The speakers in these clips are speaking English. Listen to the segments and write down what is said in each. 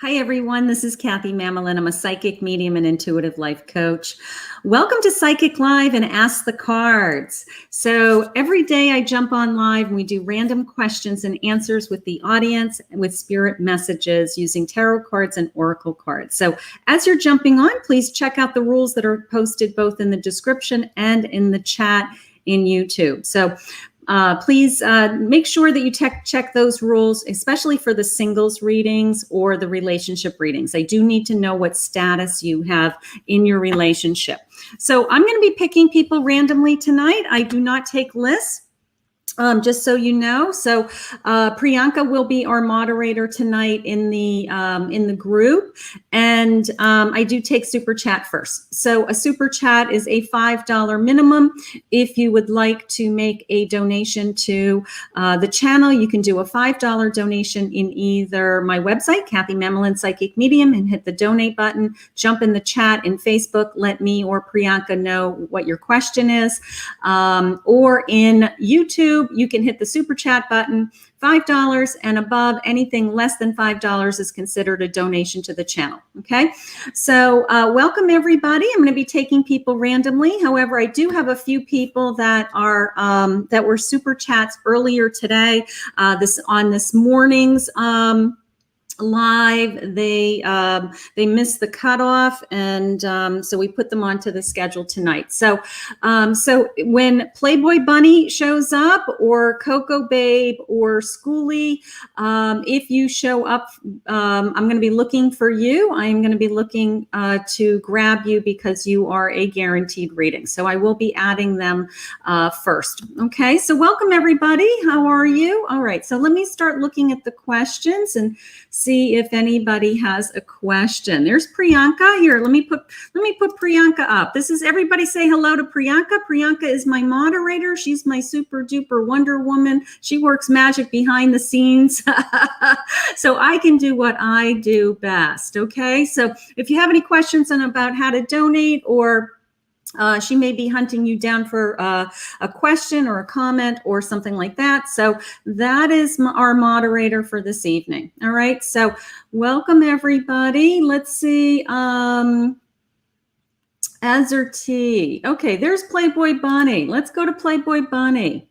Hi, everyone. This is Kathy Mamolen. I'm a psychic medium and intuitive life coach. Welcome to Psychic Live and Ask the Cards. So every day I jump on live and we do random questions and answers with the audience with spirit messages using tarot cards and oracle cards. So as you're jumping on, please check out the rules that are posted both in the description and in the chat in YouTube. So please make sure that you check those rules, especially for the singles readings or the relationship readings. I do need to know what status you have in your relationship. So I'm going to be picking people randomly tonight. I do not take lists. Just so you know, so Priyanka will be our moderator tonight in the group, and I do take super chat first. So a super chat is a $5 minimum. If you would like to make a donation to the channel, you can do a $5 donation in either my website, Kathy Mamolen Psychic Medium, and hit the donate button. Jump in the chat in Facebook. Let me or Priyanka know what your question is, or in YouTube. You can hit the super chat button. $5 and above, anything less than $5 is considered a donation to the channel. Okay, so welcome everybody. I'm going to be taking people randomly. However, I do have a few people that are that were super chats earlier today. This morning's live, they missed the cutoff, and so we put them onto the schedule tonight. So when Playboy Bunny shows up, or Coco Babe, or Schoolie, if you show up, I'm going to be looking for you. I'm going to be looking to grab you because you are a guaranteed reading. So I will be adding them first. Okay, so welcome everybody. How are you? All right, so let me start looking at the questions and see if anybody has a question. There's Priyanka here. Let me put Priyanka up. This is everybody say hello to Priyanka. Priyanka is my moderator. She's my super duper Wonder Woman. She works magic behind the scenes. So I can do what I do best. Okay. So if you have any questions about how to donate, or she may be hunting you down for a question or a comment or something like that. So that is our moderator for this evening. All right. So welcome everybody. Let's see. Azur T. Okay, there's Playboy Bunny. Let's go to Playboy Bunny.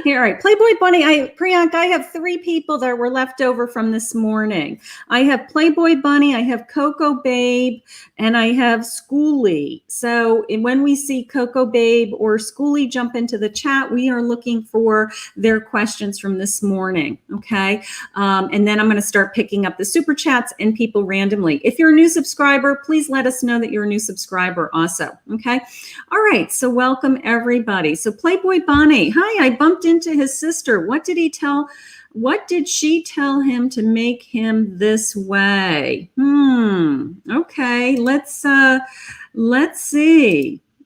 Here, all right, Playboy Bunny. Priyanka, I have 3 people that were left over from this morning. I have Playboy Bunny, I have Coco Babe, and I have Schoolie. So when we see Coco Babe or Schoolie jump into the chat, we are looking for their questions from this morning. Okay, and then I'm going to start picking up the super chats and people randomly. If you're a new subscriber, please let us know that you're a new subscriber also. Okay, all right. So welcome everybody. So Playboy Bunny, hi, I bumped into his sister. What did she tell him to make him this way? Okay, let's see.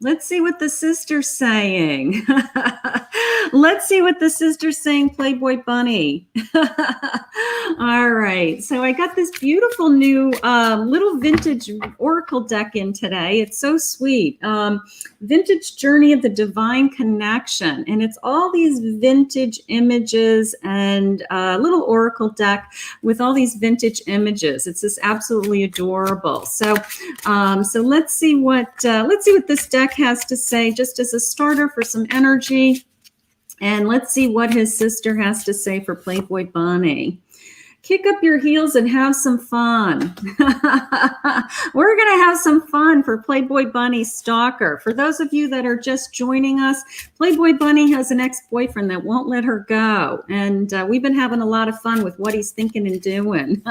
Let's see what the sister's saying. Let's see what the sister's saying, Playboy Bunny. All right. So I got this beautiful new little vintage oracle deck in today. It's so sweet. Vintage Journey of the Divine Connection. And it's all these vintage images and a little oracle deck with all these vintage images. It's just absolutely adorable. So let's see what this deck has to say, just as a starter for some energy. And let's see what his sister has to say for Playboy Bunny. Kick up your heels and have some fun. We're going to have some fun for Playboy Bunny Stalker. For those of you that are just joining us, Playboy Bunny has an ex-boyfriend that won't let her go. And we've been having a lot of fun with what he's thinking and doing,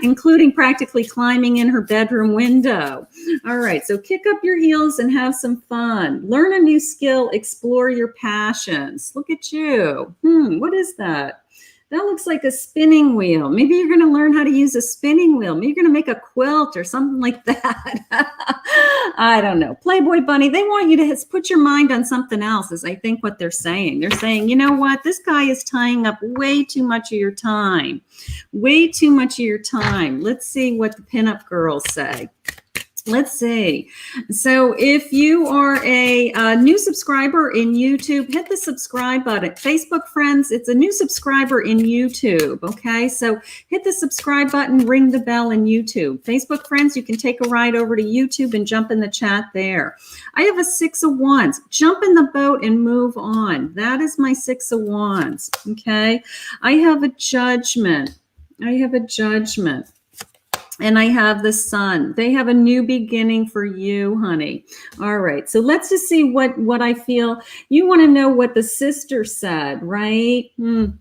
including practically climbing in her bedroom window. All right, so kick up your heels and have some fun. Learn a new skill, explore your passions. Look at you. What is that? That looks like a spinning wheel. Maybe you're going to learn how to use a spinning wheel. Maybe you're going to make a quilt or something like that. I don't know. Playboy Bunny, they want you to put your mind on something else, is I think what they're saying. They're saying, you know what? This guy is tying up way too much of your time. Way too much of your time. Let's see what the pinup girls say. Let's see. So if you are a new subscriber in YouTube, hit the subscribe button. Facebook friends, it's a new subscriber in YouTube. Okay, so hit the subscribe button, ring the bell in YouTube. Facebook friends, you can take a ride over to YouTube and jump in the chat there. I have a 6 of Wands. Jump in the boat and move on. That is my 6 of Wands. Okay, I have a Judgment. I have a Judgment. And I have the Sun. They have a new beginning for you, honey. All right. So let's just see what I feel. You want to know what the sister said, right? All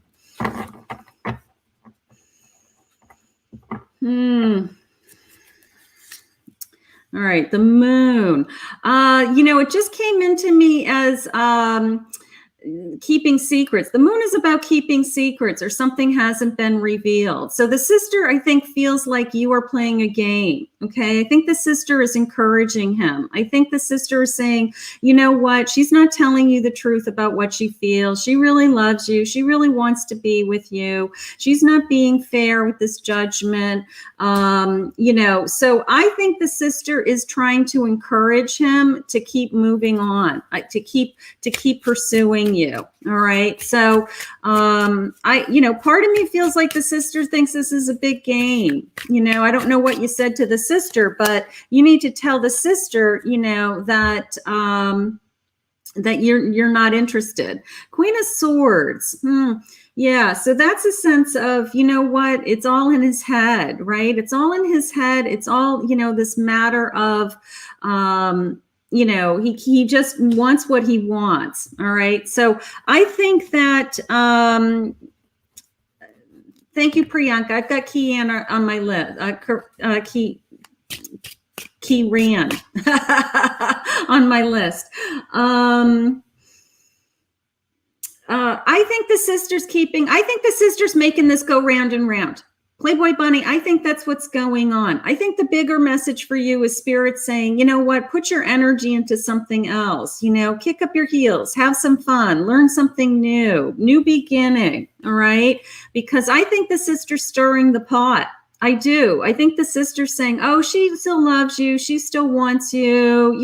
right. The Moon. It just came into me as keeping secrets. The Moon is about keeping secrets, or something hasn't been revealed. So the sister, I think, feels like you are playing a game. Okay. I think the sister is encouraging him. I think the sister is saying, you know what? She's not telling you the truth about what she feels. She really loves you. She really wants to be with you. She's not being fair with this Judgment. So I think the sister is trying to encourage him to keep moving on, to keep pursuing you. All right. So, part of me feels like the sister thinks this is a big game. I don't know what you said to the sister, but you need to tell the sister, that, that you're not interested. Queen of Swords. Yeah. So that's a sense of, you know what? It's all in his head, right? It's all in his head. It's all, this matter of, he just wants what he wants. All right. So I think that, thank you, Priyanka. I've got Kian on my list. Kiran on my list. I think the sister's making this go round and round. Playboy Bunny, I think that's what's going on. I think the bigger message for you is Spirit saying, you know what, put your energy into something else, kick up your heels, have some fun, learn something new beginning, all right? Because I think the sister's stirring the pot. I do. I think the sister's saying, oh, she still loves you. She still wants you.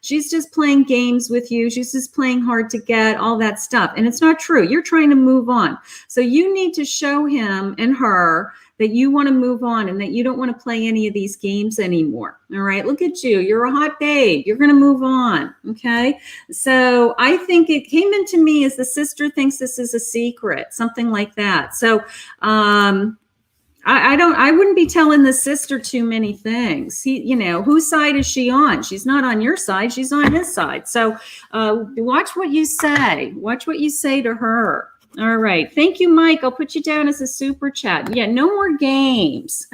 She's just playing games with you. She's just playing hard to get, all that stuff. And it's not true. You're trying to move on. So you need to show him and her that you want to move on and that you don't want to play any of these games anymore. All right. Look at you. You're a hot babe. You're going to move on. Okay. So I think it came into me as the sister thinks this is a secret, something like that. So, I wouldn't be telling the sister too many things. Whose side is she on? She's not on your side. She's on his side. So watch what you say. Watch what you say to her. All right. Thank you, Mike. I'll put you down as a super chat. Yeah, no more games.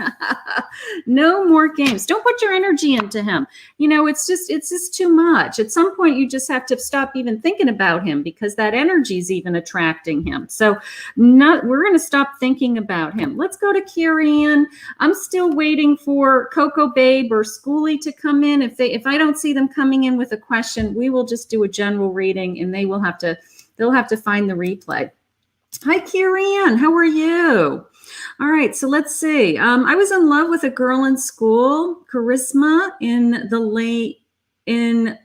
No more games. Don't put your energy into him. It's just too much. At some point, you just have to stop even thinking about him because that energy is even attracting him. So we're going to stop thinking about him. Let's go to Kieran. I'm still waiting for Coco Babe or Schoolie to come in. If I don't see them coming in with a question, we will just do a general reading and they'll have to find the replay. Hi, Kieran. How are you? All right. So let's see. I was in love with a girl in school, Charisma, in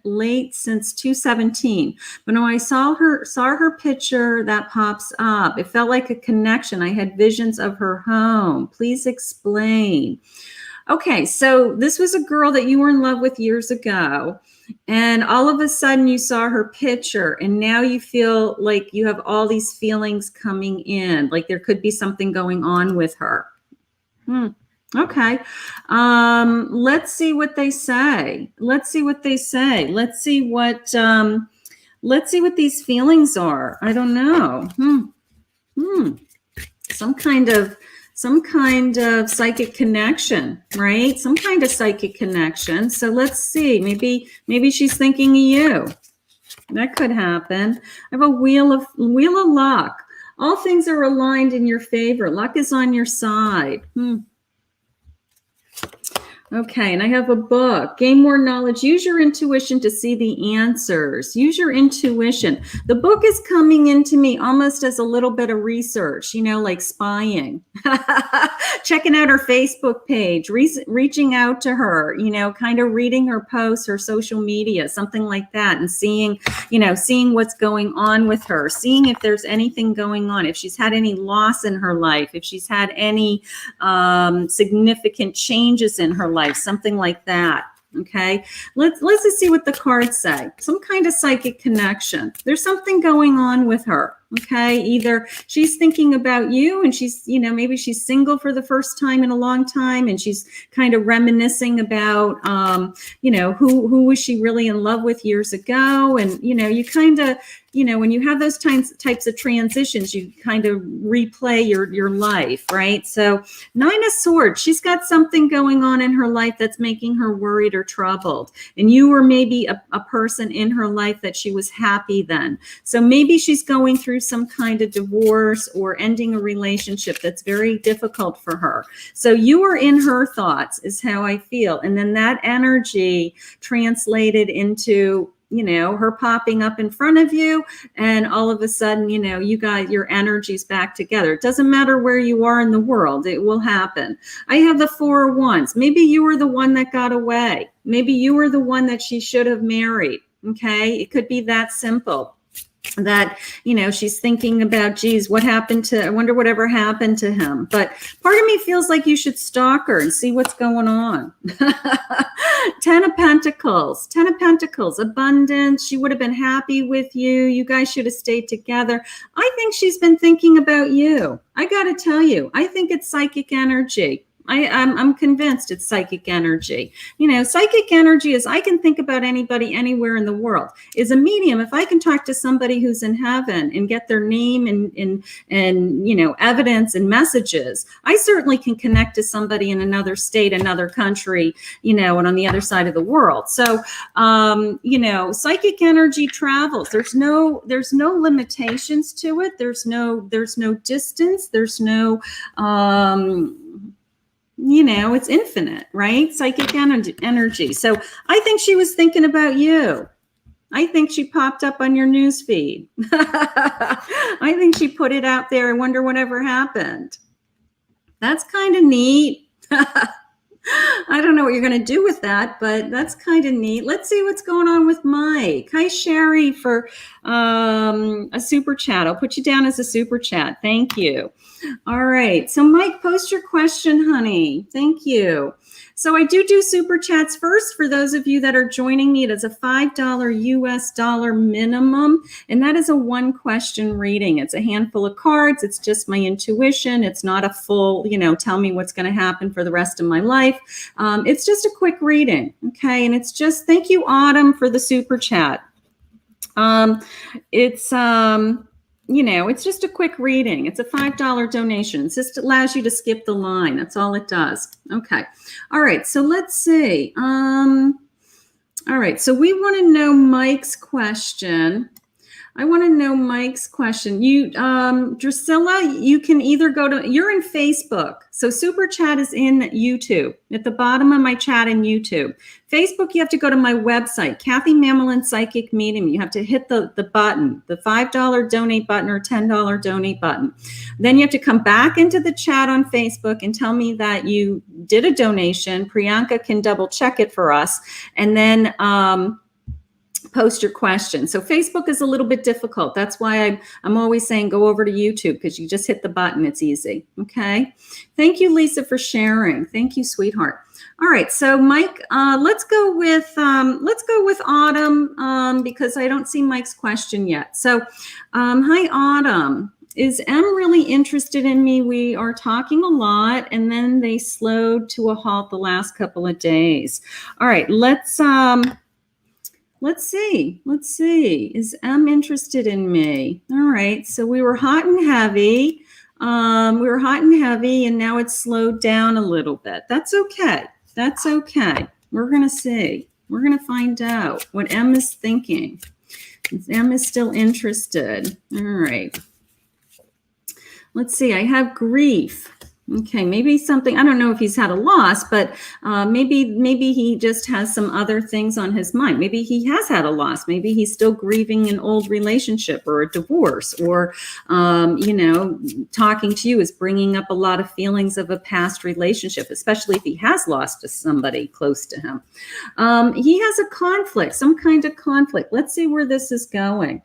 late since 2017. But when I saw her picture that pops up, it felt like a connection. I had visions of her home. Please explain. Okay. So this was a girl that you were in love with years ago. And all of a sudden you saw her picture and now you feel like you have all these feelings coming in, like there could be something going on with her. Okay. Let's see what they say. Let's see what these feelings are. I don't know. Some kind of psychic connection, right? Some kind of psychic connection. So let's see. Maybe she's thinking of you. That could happen. I have a wheel of luck. All things are aligned in your favor. Luck is on your side. Okay, and I have a book, Gain More Knowledge. Use your intuition to see the answers. Use your intuition. The book is coming into me almost as a little bit of research, you know, like spying, checking out her Facebook page, reaching out to her, you know, kind of reading her posts, her social media, something like that, and seeing, you know, seeing what's going on with her, seeing if there's anything going on, if she's had any loss in her life, if she's had any significant changes in her life, something like that. Okay, let's just see what the cards say. Some kind of psychic connection. There's something going on with her. Okay, either she's thinking about you and she's, you know, maybe she's single for the first time in a long time and she's kind of reminiscing about, you know, who was she really in love with years ago. And, you know, you kind of, you know, when you have those types of transitions, you kind of replay your life, right? So 9 of Swords, she's got something going on in her life that's making her worried or troubled. And you were maybe a person in her life that she was happy then. So maybe she's going through some kind of divorce or ending a relationship that's very difficult for her. So you are in her thoughts is how I feel. And then that energy translated into, you know, her popping up in front of you, and all of a sudden, you know, you got your energies back together. It doesn't matter where you are in the world, it will happen. I have the 4 of Wands. Maybe you were the one that got away. Maybe you were the one that she should have married. Okay, it could be that simple. That, you know, she's thinking about, geez, what happened to, I wonder whatever happened to him. But part of me feels like you should stalk her and see what's going on. 10 of Pentacles, 10 of Pentacles, abundance. She would have been happy with you. You guys should have stayed together. I think she's been thinking about you. I got to tell you, I think it's psychic energy. I'm convinced it's psychic energy. You know, psychic energy is I can think about anybody anywhere in the world. Is a medium. If I can talk to somebody who's in heaven and get their name and you know, evidence and messages, I certainly can connect to somebody in another state, another country, you know, and on the other side of the world. So, you know, psychic energy travels. There's no limitations to it. There's no distance. There's no, you know, it's infinite, right? Psychic energy. So I think she was thinking about you. I think she popped up on your news feed. I think she put it out there. I wonder whatever happened. That's kind of neat. I don't know what you're going to do with that, but that's kind of neat. Let's see what's going on with Mike. Hi, Sherry, for a super chat. I'll put you down as a super chat. Thank you. All right. So, Mike, post your question, honey. Thank you. So I do super chats first. For those of you that are joining me, it is a $5 US dollar minimum. And that is a 1-question reading. It's a handful of cards. It's just my intuition. It's not a full, you know, tell me what's going to happen for the rest of my life. It's just a quick reading. Okay. And it's just, thank you, Autumn, for the super chat. You know, it's just a quick reading. It's a $5 donation. It just allows you to skip the line. That's all it does. Okay. All right. So let's see. All right. So we want to know Mike's question. I want to know Mike's question. You, Drusilla, you can either go to, you're in Facebook. So Super Chat is in YouTube, at the bottom of my chat in YouTube. Facebook, you have to go to my website, Kathy Mamolen Psychic Medium. You have to hit the button, the $5 donate button or $10 donate button. Then you have to come back into the chat on Facebook and tell me that you did a donation. Priyanka can double check it for us. And then, post your question. So Facebook is a little bit difficult. That's why I'm always saying go over to YouTube, because you just hit the button. It's easy. Okay. Thank you, Lisa, for sharing. Thank you, sweetheart. All right. So Mike, let's go with Autumn, because I don't see Mike's question yet. So hi, Autumn. Is M really interested in me? We are talking a lot, and then they slowed to a halt the last couple of days. All right. Let's see. Is M interested in me? All right. So we were hot and heavy. And now it's slowed down a little bit. That's okay. We're going to see. We're going to find out what M is thinking. M is still interested. All right. Let's see. I have grief. Okay, maybe something, I don't know if he's had a loss, but maybe he just has some other things on his mind. Maybe he has had a loss. Maybe he's still grieving an old relationship or a divorce, or, talking to you is bringing up a lot of feelings of a past relationship, especially if he has lost to somebody close to him. He has a conflict, some kind of conflict. Let's see where this is going.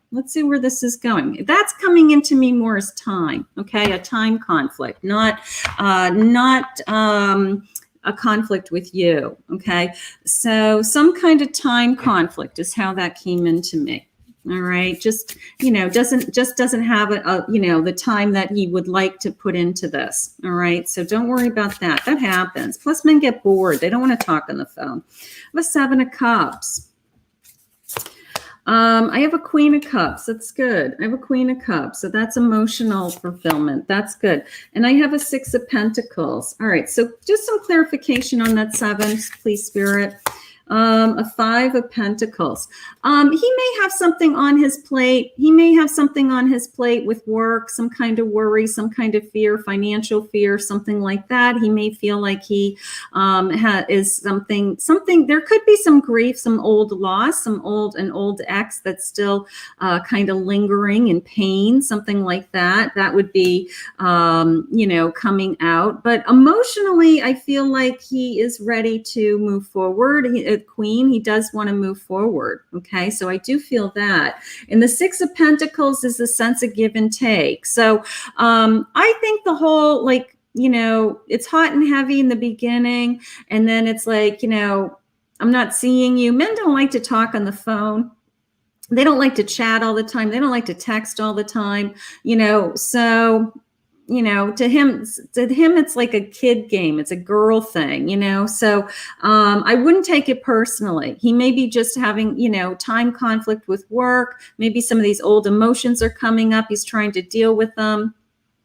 That's coming into me more as time, okay? A time conflict, not a conflict with you, okay? So some kind of time conflict is how that came into me. All right, doesn't have the time that he would like to put into this. All right, so don't worry about that. That happens. Plus, men get bored. They don't want to talk on the phone. I have a 7 of Cups. I have a Queen of Cups. That's good. I have a Queen of Cups. So that's emotional fulfillment. That's good. And I have a 6 of Pentacles. All right. So just some clarification on that 7, please, Spirit. A 5 of Pentacles. He may have something on his plate. With work, some kind of worry, some kind of fear, financial fear, something like that. He may feel like he is something. There could be some grief, some old loss, an old ex that's still kind of lingering in pain, something like that. That would be, coming out. But emotionally, I feel like he is ready to move forward. Queen, he does want to move forward. Okay, so I do feel that. And the 6 of Pentacles is the sense of give and take. So I think the whole, it's hot and heavy in the beginning, and then it's like, I'm not seeing you. Men don't like to talk on the phone. They don't like to chat all the time. They don't like to text all the time, so to him, it's like a kid game. It's a girl thing, so I wouldn't take it personally. He may be just having, time conflict with work. Maybe some of these old emotions are coming up. He's trying to deal with them.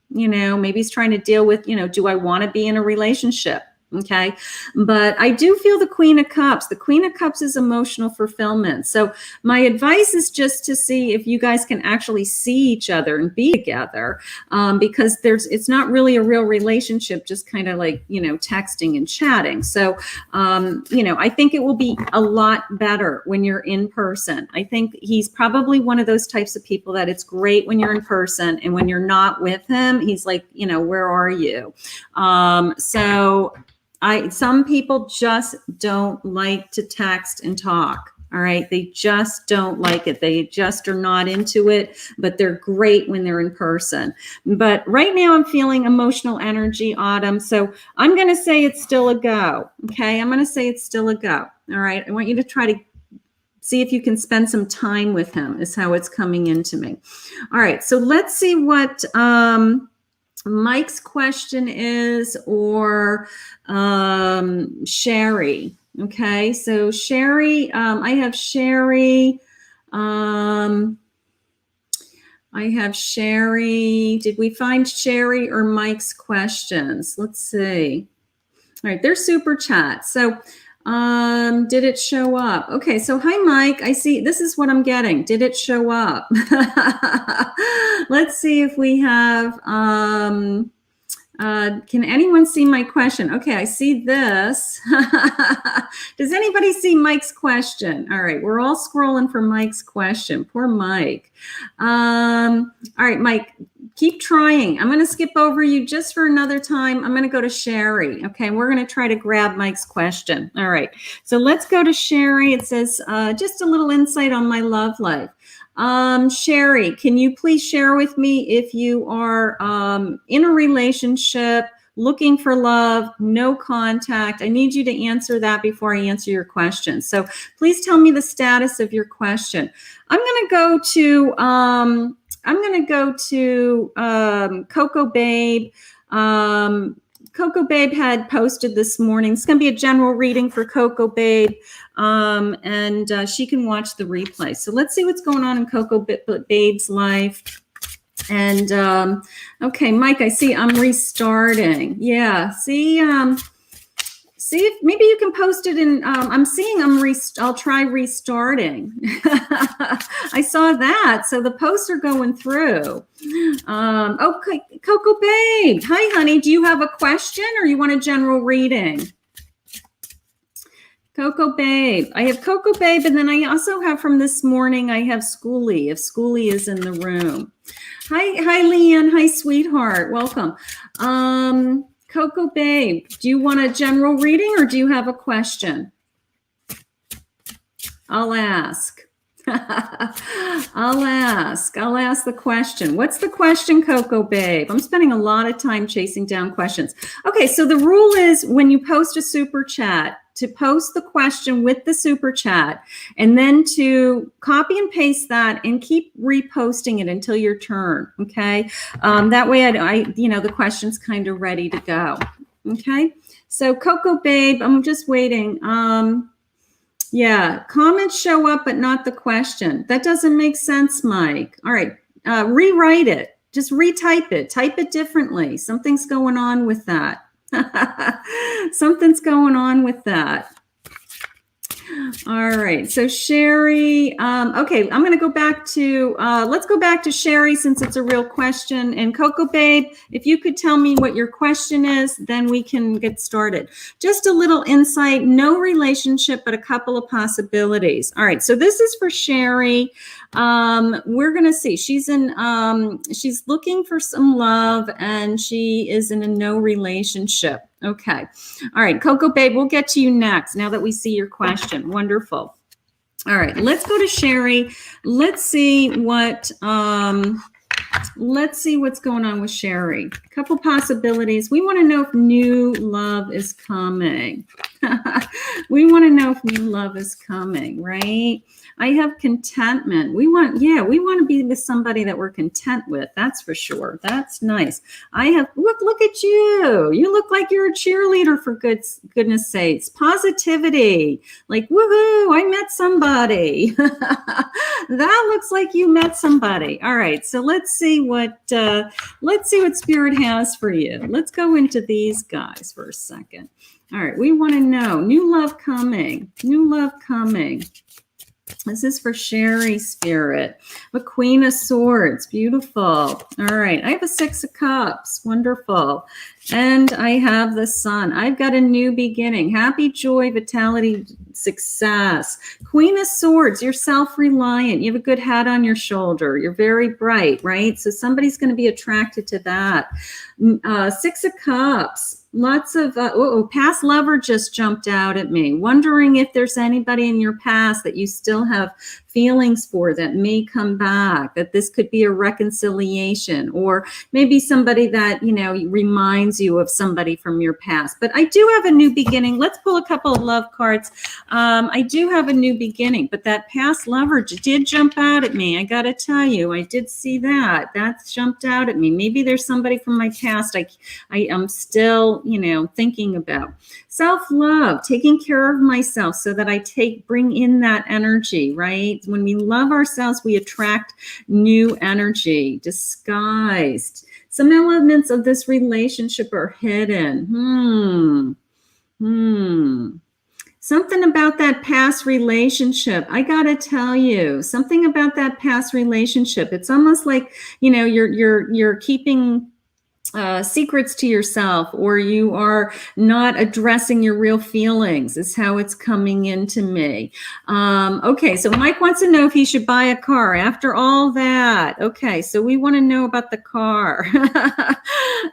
Maybe he's trying to deal with, do I want to be in a relationship? Okay. But I do feel the Queen of Cups. The Queen of Cups is emotional fulfillment. So my advice is just to see if you guys can actually see each other and be together, because it's not really a real relationship, just kind of like, texting and chatting. So, I think it will be a lot better when you're in person. I think he's probably one of those types of people that it's great when you're in person, and when you're not with him, he's like, where are you? Some people just don't like to text and talk. All right. They just don't like it. They just are not into it, but they're great when they're in person. But right now I'm feeling emotional energy, Autumn. So I'm going to say it's still a go. Okay. I'm going to say it's still a go. All right. I want you to try to see if you can spend some time with him, is how it's coming into me. All right. So let's see what, Mike's question is, or Sherry. Okay, so Sherry, I have Sherry. I have Sherry. Did we find Sherry or Mike's questions? Let's see. All right, they're super chats. So did it show up? Okay, so hi, Mike. I see, this is what I'm getting. Did it show up? Let's see if we have, can anyone see my question? Okay, I see this. Does anybody see Mike's question? All right, we're all scrolling for Mike's question. Poor Mike. All right, Mike, keep trying. I'm going to skip over you just for another time. I'm going to go to Sherry. Okay, we're going to try to grab Mike's question. All right, so let's go to Sherry. It says, just a little insight on my love life. Sherry, can you please share with me if you are in a relationship, looking for love, no contact? I need you to answer that before I answer your question. So please tell me the status of your question. I'm going to go to Coco Babe. Coco Babe had posted this morning. It's going to be a general reading for Coco Babe, and she can watch the replay. So let's see what's going on in Coco Babe's life. And okay, Mike, I see I'm restarting. Yeah, see, See if maybe you can post it in, I'm seeing I'll try restarting. I saw that. So the posts are going through. Okay, Coco Babe. Hi, honey. Do you have a question or you want a general reading? Coco Babe. I have Coco Babe, and then I also have from this morning, I have Schoolie, if Schoolie is in the room. Hi, Leanne. Hi, sweetheart. Welcome. Coco Babe, do you want a general reading or do you have a question? I'll ask. I'll ask the question. What's the question, Coco Babe? I'm spending a lot of time chasing down questions. Okay, so the rule is when you post a super chat, to post the question with the super chat and then to copy and paste that and keep reposting it until your turn. Okay. That way the question's kind of ready to go. Okay. So Coco Babe, I'm just waiting. Yeah. Comments show up, but not the question. That doesn't make sense, Mike. All right. Rewrite it. Just retype it. Type it differently. Something's going on with that. Something's going on with that. All right. So Sherry, okay, I'm going to go back to, let's go back to Sherry since it's a real question. And Coco Babe, if you could tell me what your question is, then we can get started. Just a little insight, no relationship, but a couple of possibilities. All right. So this is for Sherry. We're going to see, she's looking for some love and she is in a no relationship. Okay. All right. Coco Babe, we'll get to you next now that we see your question. Wonderful. All right. Let's go to Sherry. Let's see what's going on with Sherry. A couple possibilities. We want to know if new love is coming. We want to know if new love is coming, right? I have contentment. We want to be with somebody that we're content with. That's for sure. That's nice. I have, look at you. You look like you're a cheerleader for goodness sakes. Positivity. Like, woohoo, I met somebody. That looks like you met somebody. All right. So let's see what Spirit has for you. Let's go into these guys for a second. All right. We want to know new love coming. New love coming. This is for Sherry Spirit. A Queen of Swords. Beautiful. All right. I have a Six of Cups. Wonderful. And I have the Sun. I've got a new beginning. Happy, joy, vitality, success. Queen of Swords. You're self-reliant. You have a good head on your shoulder. You're very bright, right? So somebody's going to be attracted to that. Six of Cups. Lots of, past lover just jumped out at me. Wondering if there's anybody in your past that you still have feelings for that may come back, that this could be a reconciliation, or maybe somebody that, reminds you of somebody from your past. But I do have a new beginning. Let's pull a couple of love cards. I do have a new beginning, but that past lover did jump out at me. I got to tell you, I did see that. That jumped out at me. Maybe there's somebody from my past I am still, thinking about. Self-love, taking care of myself so that I bring in that energy, right? When we love ourselves, we attract new energy, disguised. Some elements of this relationship are hidden. Something about that past relationship. I got to tell you, something about that past relationship. It's almost like, you're keeping secrets to yourself, or you are not addressing your real feelings, is how it's coming into me. Okay, so Mike wants to know if he should buy a car after all that. Okay, so we want to know about the car.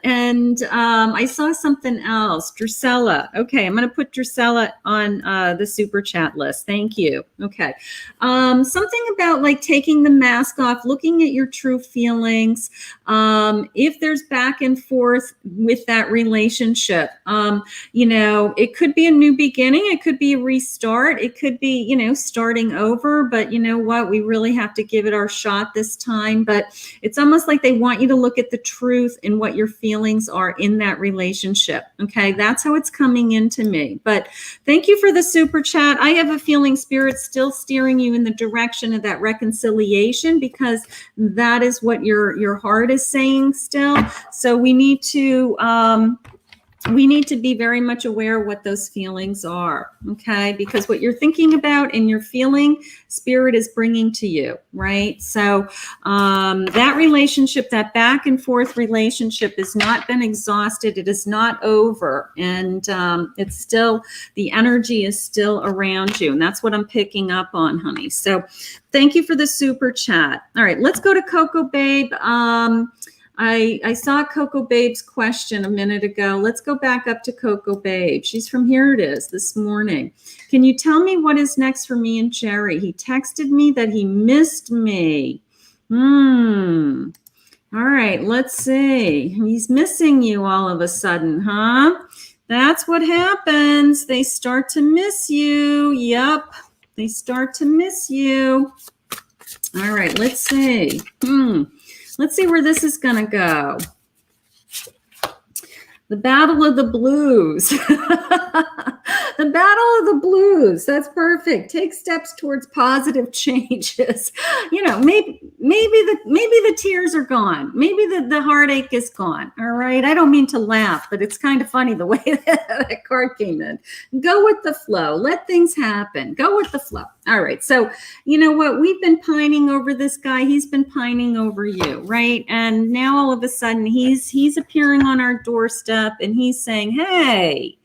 And I saw something else. Drusilla. Okay, I'm going to put Drusilla on the super chat list. Thank you. Okay. Something about like taking the mask off, looking at your true feelings. If there's back and forth with that relationship, it could be a new beginning. It could be a restart. It could be, starting over, but you know what? We really have to give it our shot this time. But it's almost like they want you to look at the truth and what your feelings are in that relationship. Okay. That's how it's coming into me. But thank you for the super chat. I have a feeling Spirit's still steering you in the direction of that reconciliation, because that is what your heart is saying still. So we need to we need to be very much aware of what those feelings are, okay? Because what you're thinking about and you're feeling, Spirit is bringing to you, right? So that relationship, that back and forth relationship has not been exhausted. It is not over. And it's still, the energy is still around you. And that's what I'm picking up on, honey. So thank you for the super chat. All right, let's go to Coco Babe. I saw Coco Babe's question a minute ago. Let's go back up to Coco Babe. She's from Here It Is this morning. Can you tell me what is next for me and Jerry? He texted me that he missed me. All right, let's see. He's missing you all of a sudden, huh? That's what happens. They start to miss you. Yep, they start to miss you. All right, let's see. Let's see where this is going to go. The Battle of the Blues. The Battle of the Blues. That's perfect. Take steps towards positive changes. You know, maybe the tears are gone. Maybe the heartache is gone. All right. I don't mean to laugh, but it's kind of funny the way that card came in. Go with the flow. Let things happen. Go with the flow. All right. So, you know what? We've been pining over this guy. He's been pining over you, right? And now all of a sudden he's appearing on our doorstep and he's saying, hey,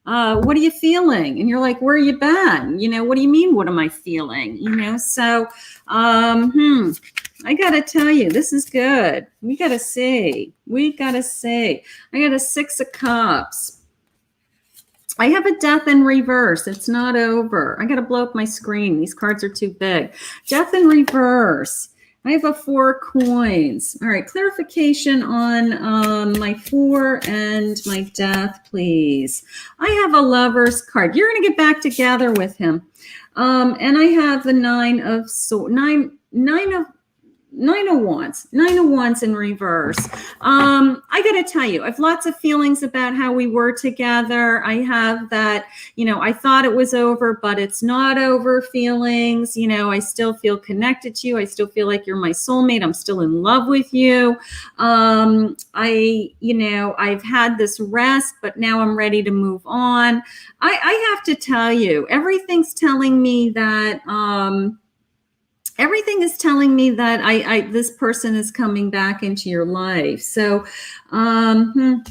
what are you feeling? And you're like, where you been? You know, what do you mean? What am I feeling? You know, so, I got to tell you, this is good. We got to see. I got a 6 of Cups. I have a Death in reverse. It's not over. I got to blow up my screen. These cards are too big. Death in reverse. I have a 4 coins. All right, clarification on my 4 and my Death, please. I have a Lover's card. You're going to get back together with him. And I have the 9 of Wands. 9 of Wands in reverse. I got to tell you, I have lots of feelings about how we were together. I have that, you know, I thought it was over, but it's not over feelings. You know, I still feel connected to you. I still feel like you're my soulmate. I'm still in love with you. I've had this rest, but now I'm ready to move on. I have to tell you, everything's telling me that, this person is coming back into your life. So, I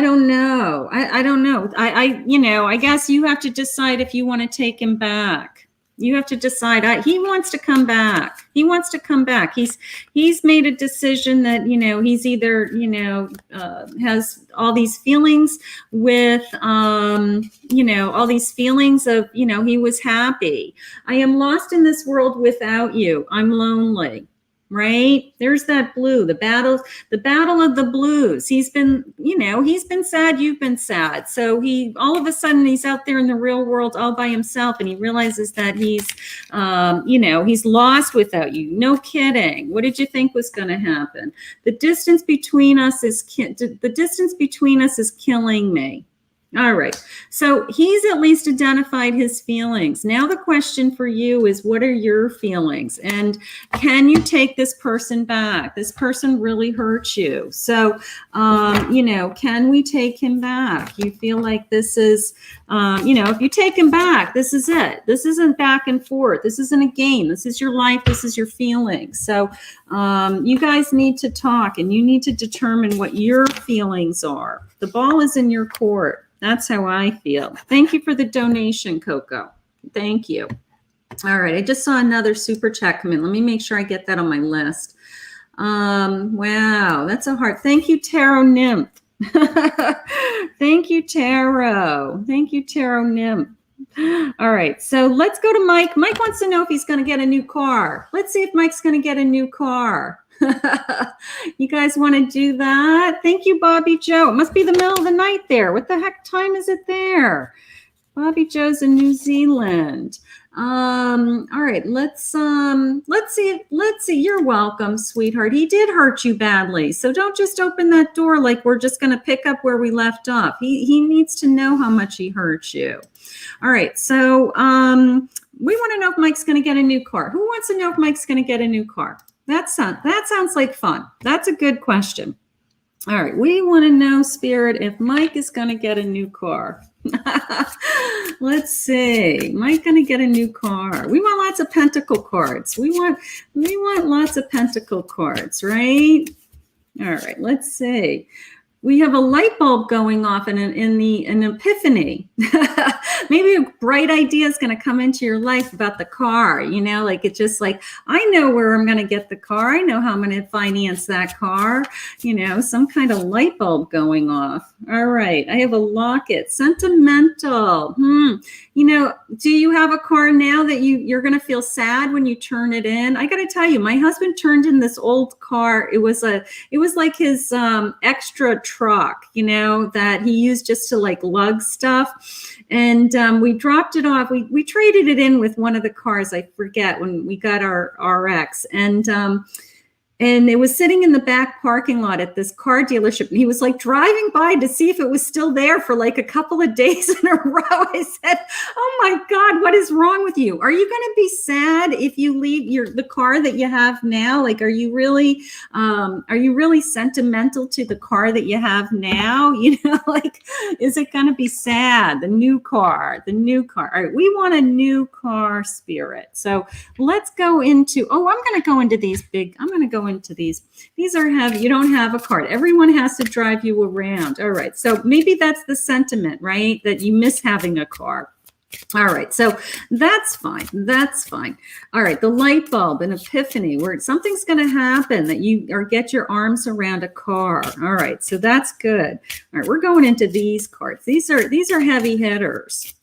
don't know. I don't know. I guess you have to decide if you want to take him back. You have to decide. He wants to come back. He wants to come back. He's made a decision that, you know, he's either, you know, has all these feelings with, all these feelings of, you know, he was happy. I am lost in this world without you. I'm lonely. Right? There's that blue, the battle of the blues. He's been sad. You've been sad. So all of a sudden he's out there in the real world all by himself. And he realizes that he's lost without you. No kidding. What did you think was going to happen? The distance between us is killing me. All right. So he's at least identified his feelings. Now the question for you is, what are your feelings? And can you take this person back? This person really hurt you. So, can we take him back? You feel like this is, if you take him back, this is it. This isn't back and forth. This isn't a game. This is your life. This is your feelings. So you guys need to talk and you need to determine what your feelings are. The ball is in your court. That's how I feel. Thank you for the donation, Coco. Thank you. All right. I just saw another super chat come in. Let me make sure I get that on my list. Wow. That's a heart. Thank you, Tarot Nymph. Thank you, Tarot. Thank you, Tarot Nymph. All right. So let's go to Mike. Mike wants to know if he's going to get a new car. Let's see if Mike's going to get a new car. You guys want to do that? Thank you, Bobby Joe. It must be the middle of the night there. What the heck time is it there? Bobby Joe's in New Zealand. All right, let's see. You're welcome, sweetheart. He did hurt you badly. So don't just open that door like we're just going to pick up where we left off. He needs to know how much he hurt you. All right, so we want to know if Mike's going to get a new car. Who wants to know if Mike's going to get a new car? That sounds like fun. That's a good question. All right, we want to know, Spirit, if Mike is going to get a new car. Let's see. Mike going to get a new car. We want lots of pentacle cards. We want lots of pentacle cards, right? All right, let's see. We have a light bulb going off in an epiphany. Maybe a bright idea is going to come into your life about the car. You know, like it's just like, I know where I'm going to get the car. I know how I'm going to finance that car. You know, some kind of light bulb going off. All right. I have a locket. Sentimental. You know, do you have a car now that you're going to feel sad when you turn it in? I got to tell you, my husband turned in this old car. It was like his extra truck, you know, that he used just to like lug stuff. And we dropped it off. We traded it in with one of the cars. I forget when we got our RX. And it was sitting in the back parking lot at this car dealership. And he was like driving by to see if it was still there for like a couple of days in a row. I said, oh my God, what is wrong with you? Are you going to be sad if you leave the car that you have now? Like, are you really sentimental to the car that you have now? You know, like, is it going to be sad? The new car. All right. We want a new car, Spirit. So let's go into, I'm going to go into these into these. These are heavy. You don't have a card. Everyone has to drive you around. All right. So maybe that's the sentiment, right? That you miss having a car. All right, so that's fine. That's fine. All right, the light bulb, an epiphany, where something's going to happen that you get your arms around a car. All right, so that's good. All right, we're going into these cards. These are heavy hitters.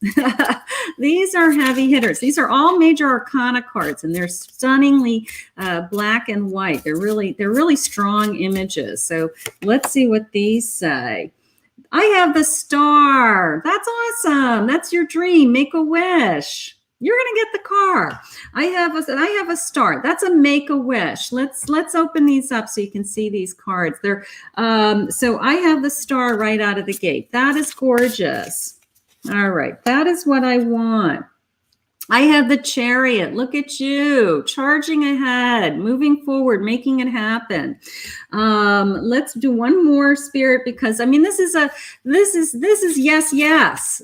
These are heavy hitters. These are all major arcana cards, and they're stunningly black and white. They're really strong images. So let's see what these say. I have the star. That's awesome. That's your dream. Make a wish. You're going to get the car. I have a star. That's a make a wish. Let's open these up so you can see these cards. They're so I have the star right out of the gate. That is gorgeous. All right. That is what I want. I have the chariot. Look at you, charging ahead, moving forward, making it happen. Let's do one more, Spirit, because I mean, this is yes.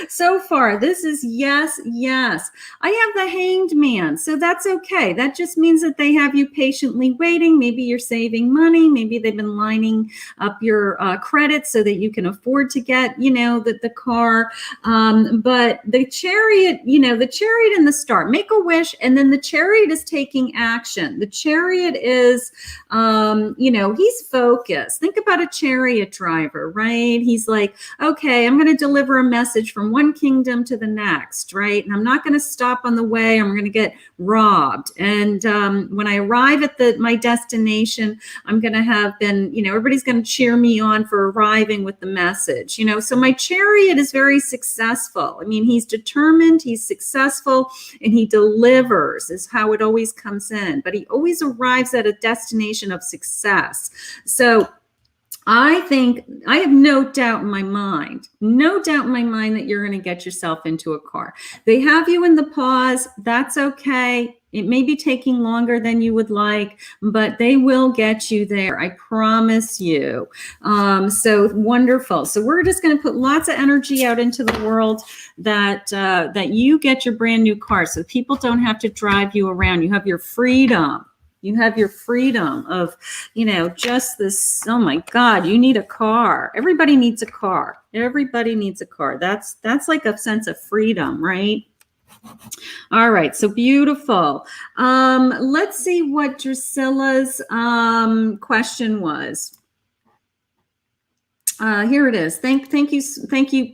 So far, this is yes. I have the Hanged Man, so that's okay. That just means that they have you patiently waiting. Maybe you're saving money. Maybe they've been lining up your credit so that you can afford to get, the car. But the chariot, the chariot and the star, make a wish, and then the chariot is taking action. The chariot is, he's focused. Think about a chariot driver, right? He's like, okay, I'm going to deliver a message from one kingdom to the next, right? And I'm not going to stop on the way. I'm going to get robbed. And when I arrive at my destination, I'm going to have been, everybody's going to cheer me on for arriving with the message, So my chariot is very successful. I mean, he's determined, he's successful, and he delivers is how it always comes in. But he always arrives at a destination of success. So I think I have no doubt in my mind that you're going to get yourself into a car. They have you in the pause. That's okay. It may be taking longer than you would like, but they will get you there. I promise you. So wonderful. So we're just going to put lots of energy out into the world that you get your brand new car, so people don't have to drive you around. You have your freedom. You have your freedom of, just this, oh my God, you need a car. Everybody needs a car. Everybody needs a car. That's like a sense of freedom, right? All right, so beautiful. Let's see what Drusilla's question was. Here it is. Thank you,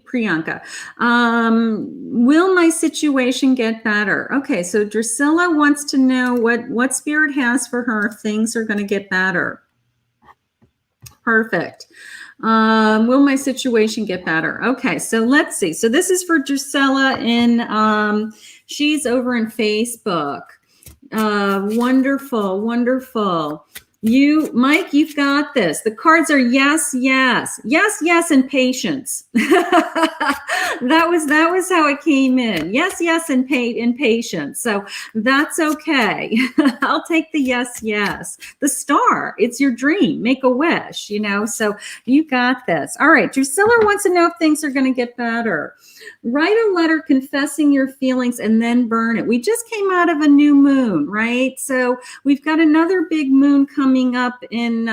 Priyanka. Will my situation get better? Okay, so Drusilla wants to know what Spirit has for her if things are going to get better. Perfect. Will my situation get better? Okay, so let's see. So this is for Drusilla she's over in Facebook. Wonderful. Mike, you've got this. The cards are yes, yes, yes, yes, and patience. that was how it came in. Yes, yes, and patience. So that's okay. I'll take the yes, yes. The star, it's your dream. Make a wish, so you got this. All right. Drusilla wants to know if things are going to get better. Write a letter confessing your feelings and then burn it. We just came out of a new moon, right? So we've got another big moon coming up in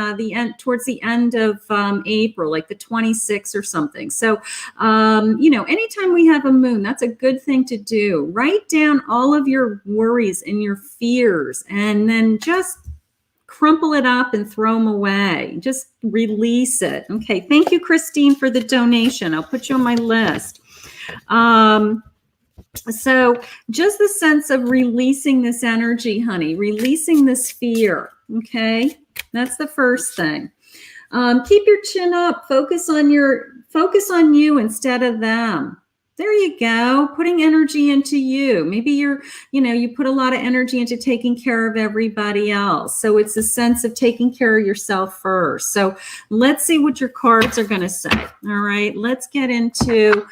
towards the end of April, like the 26th or something. So, anytime we have a moon, that's a good thing to do. Write down all of your worries and your fears, and then just crumple it up and throw them away. Just release it. Okay. Thank you, Christine, for the donation. I'll put you on my list. So just the sense of releasing this energy, honey, releasing this fear. Okay. That's the first thing. Keep your chin up, focus on you instead of them. There you go. Putting energy into you. Maybe you put a lot of energy into taking care of everybody else. So it's a sense of taking care of yourself first. So let's see what your cards are going to say. All right. Let's get into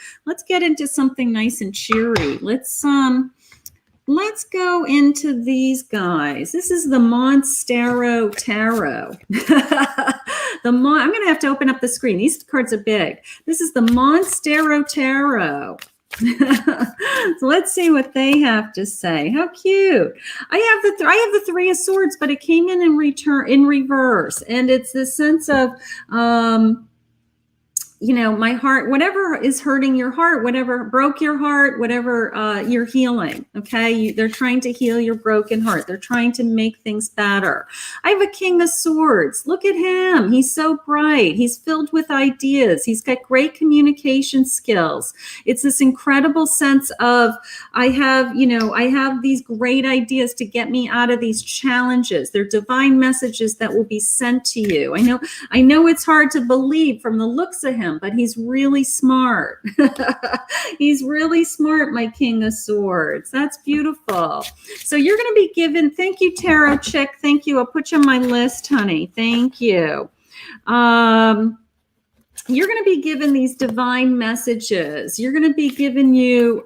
something nice and cheery. Let's go into these guys. This is the Monstarot Tarot. I'm going to have to open up the screen. These cards are big. This is the Monstarot Tarot. So let's see what they have to say. How cute. I have the Three of Swords, but it came in reverse. And it's this sense of, my heart, whatever is hurting your heart, whatever broke your heart, whatever you're healing, okay? They're trying to heal your broken heart. They're trying to make things better. I have a King of Swords. Look at him. He's so bright. He's filled with ideas. He's got great communication skills. It's this incredible sense of, I have these great ideas to get me out of these challenges. They're divine messages that will be sent to you. I know it's hard to believe from the looks of him, but he's really smart. He's really smart, my King of Swords. That's beautiful. So you're going to be given, thank you, Tarot Chick. Thank you. I'll put you on my list, honey. Thank you. You're going to be given these divine messages. You're going to be given you,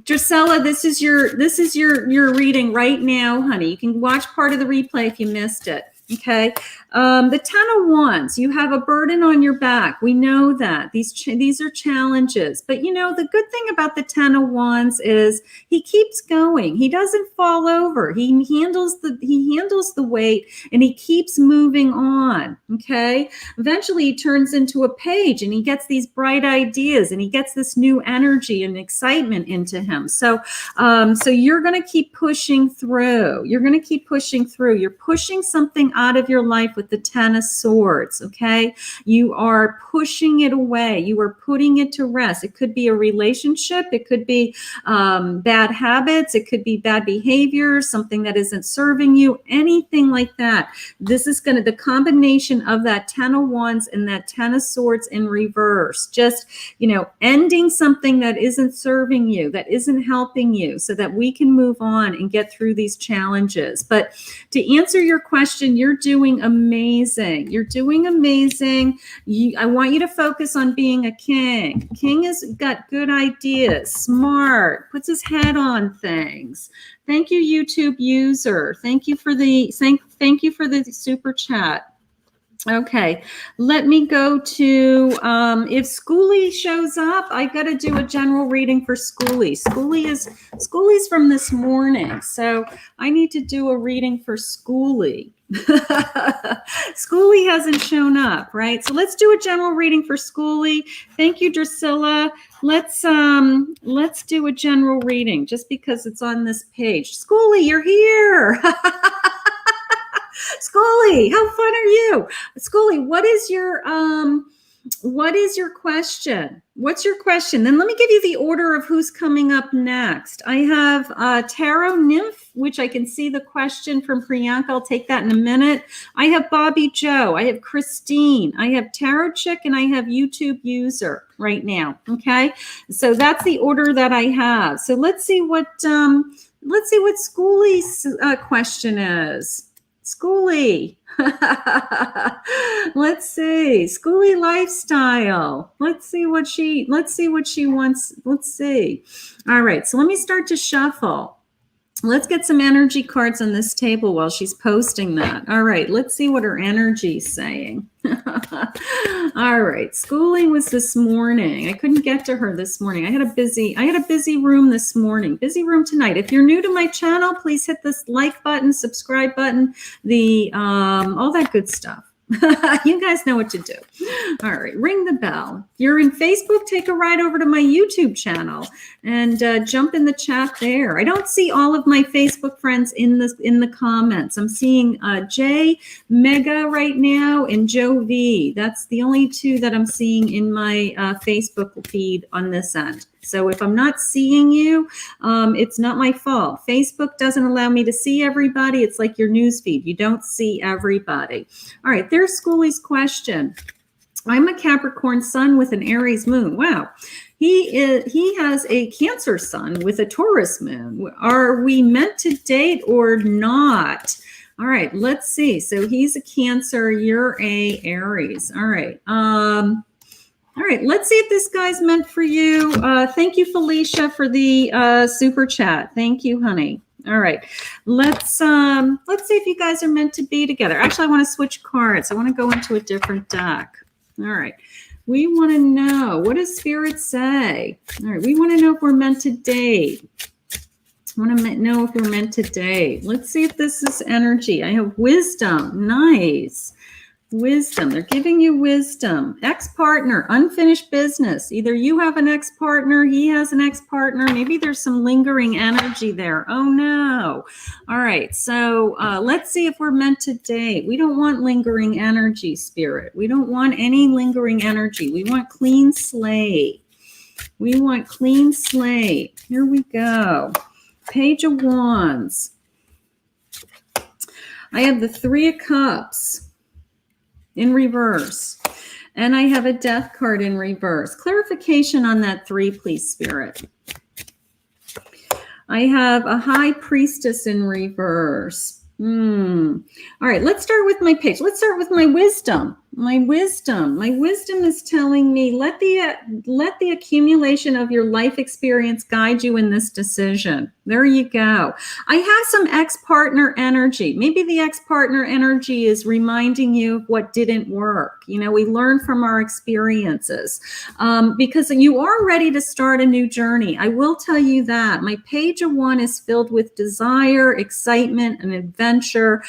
Drusilla, this is your reading right now, honey. You can watch part of the replay if you missed it. Okay. The 10 of Wands, you have a burden on your back. We know that these are challenges, but the good thing about the 10 of Wands is he keeps going. He doesn't fall over. He handles the weight and he keeps moving on. Okay. Eventually he turns into a page and he gets these bright ideas and he gets this new energy and excitement into him. So you're going to keep pushing through. You're going to keep pushing through. You're pushing something out of your life with the 10 of Swords, okay? You are pushing it away. You are putting it to rest. It could be a relationship. It could be bad habits. It could be bad behavior, something that isn't serving you, anything like that. This is the combination of that 10 of Wands and that 10 of Swords in reverse. Just, ending something that isn't serving you, that isn't helping you, so that we can move on and get through these challenges. But to answer your question, you're doing amazing. You're doing amazing. I want you to focus on being a king. King has got good ideas, smart, puts his head on things. Thank you, YouTube user. Thank you for the super chat. Okay, let me go to, if Schoolie shows up, I got to do a general reading for Schoolie. Schoolie's from this morning, so I need to do a reading for Schoolie. Schoolie hasn't shown up, right? So let's do a general reading for Schoolie. Thank you, Drusilla. Let's do a general reading just because it's on this page. Schoolie, you're here. Schoolie, how fun are you? Schoolie, what is your question? What's your question? Then let me give you the order of who's coming up next. I have Tarot Nymph, which I can see the question from Priyanka. I'll take that in a minute. I have Bobby Joe. I have Christine. I have Tarot Chick, and I have YouTube user right now. Okay, so that's the order that I have. So let's see what Let's see what Schoolie's question is. Schoolie. Let's see. Schoolie lifestyle. Let's see what she wants. Let's see. All right. So let me start to shuffle. Let's get some energy cards on this table while she's posting that. All right, let's see what her energy's saying. All right, schooling was this morning. I couldn't get to her this morning. I had a busy room this morning. Busy room tonight. If you're new to my channel, please hit this like button, subscribe button, all that good stuff. You guys know what to do. All right, ring the bell. If you're in Facebook, take a ride over to my YouTube channel and jump in the chat there. I don't see all of my Facebook friends in the comments. I'm seeing Jay Mega right now and Joe V. That's the only two that I'm seeing in my Facebook feed on this end. So if I'm not seeing you, it's not my fault. Facebook doesn't allow me to see everybody. It's like your news feed. You don't see everybody. All right, there's Schoolie's question. I'm a Capricorn sun with an Aries moon. Wow. He has a Cancer sun with a Taurus moon. Are we meant to date or not? All right, let's see. So he's a Cancer, you're a Aries. All right. All right, let's see if this guy's meant for you. Thank you, Felicia, for the super chat. Thank you, honey. All right, let's see if you guys are meant to be together. Actually, I want to switch cards. I want to go into a different deck. All right, we want to know, what does Spirit say? All right, we want to know if we're meant to date. I want to know if we're meant to date. Let's see if this is energy. I have wisdom. Nice. Wisdom. They're giving you wisdom. Ex-partner, unfinished business. Either you have an ex-partner, he has an ex-partner. Maybe there's some lingering energy there. Oh, no. All right. So let's see if we're meant to date. We don't want lingering energy, Spirit. We don't want any lingering energy. We want clean slate. We want clean slate. Here we go. Page of Wands. I have the Three of Cups in reverse, and I have a Death card in reverse. Clarification on that 3, please, Spirit. I have a High Priestess in reverse. All right, let's start with my page. Let's start with my wisdom. My wisdom is telling me, let the accumulation of your life experience guide you in this decision. There you go. I have some ex-partner energy. Maybe the ex-partner energy is reminding you of what didn't work. You know, we learn from our experiences because you are ready to start a new journey. I will tell you that. My page of 1 is filled with desire, excitement, and adventure.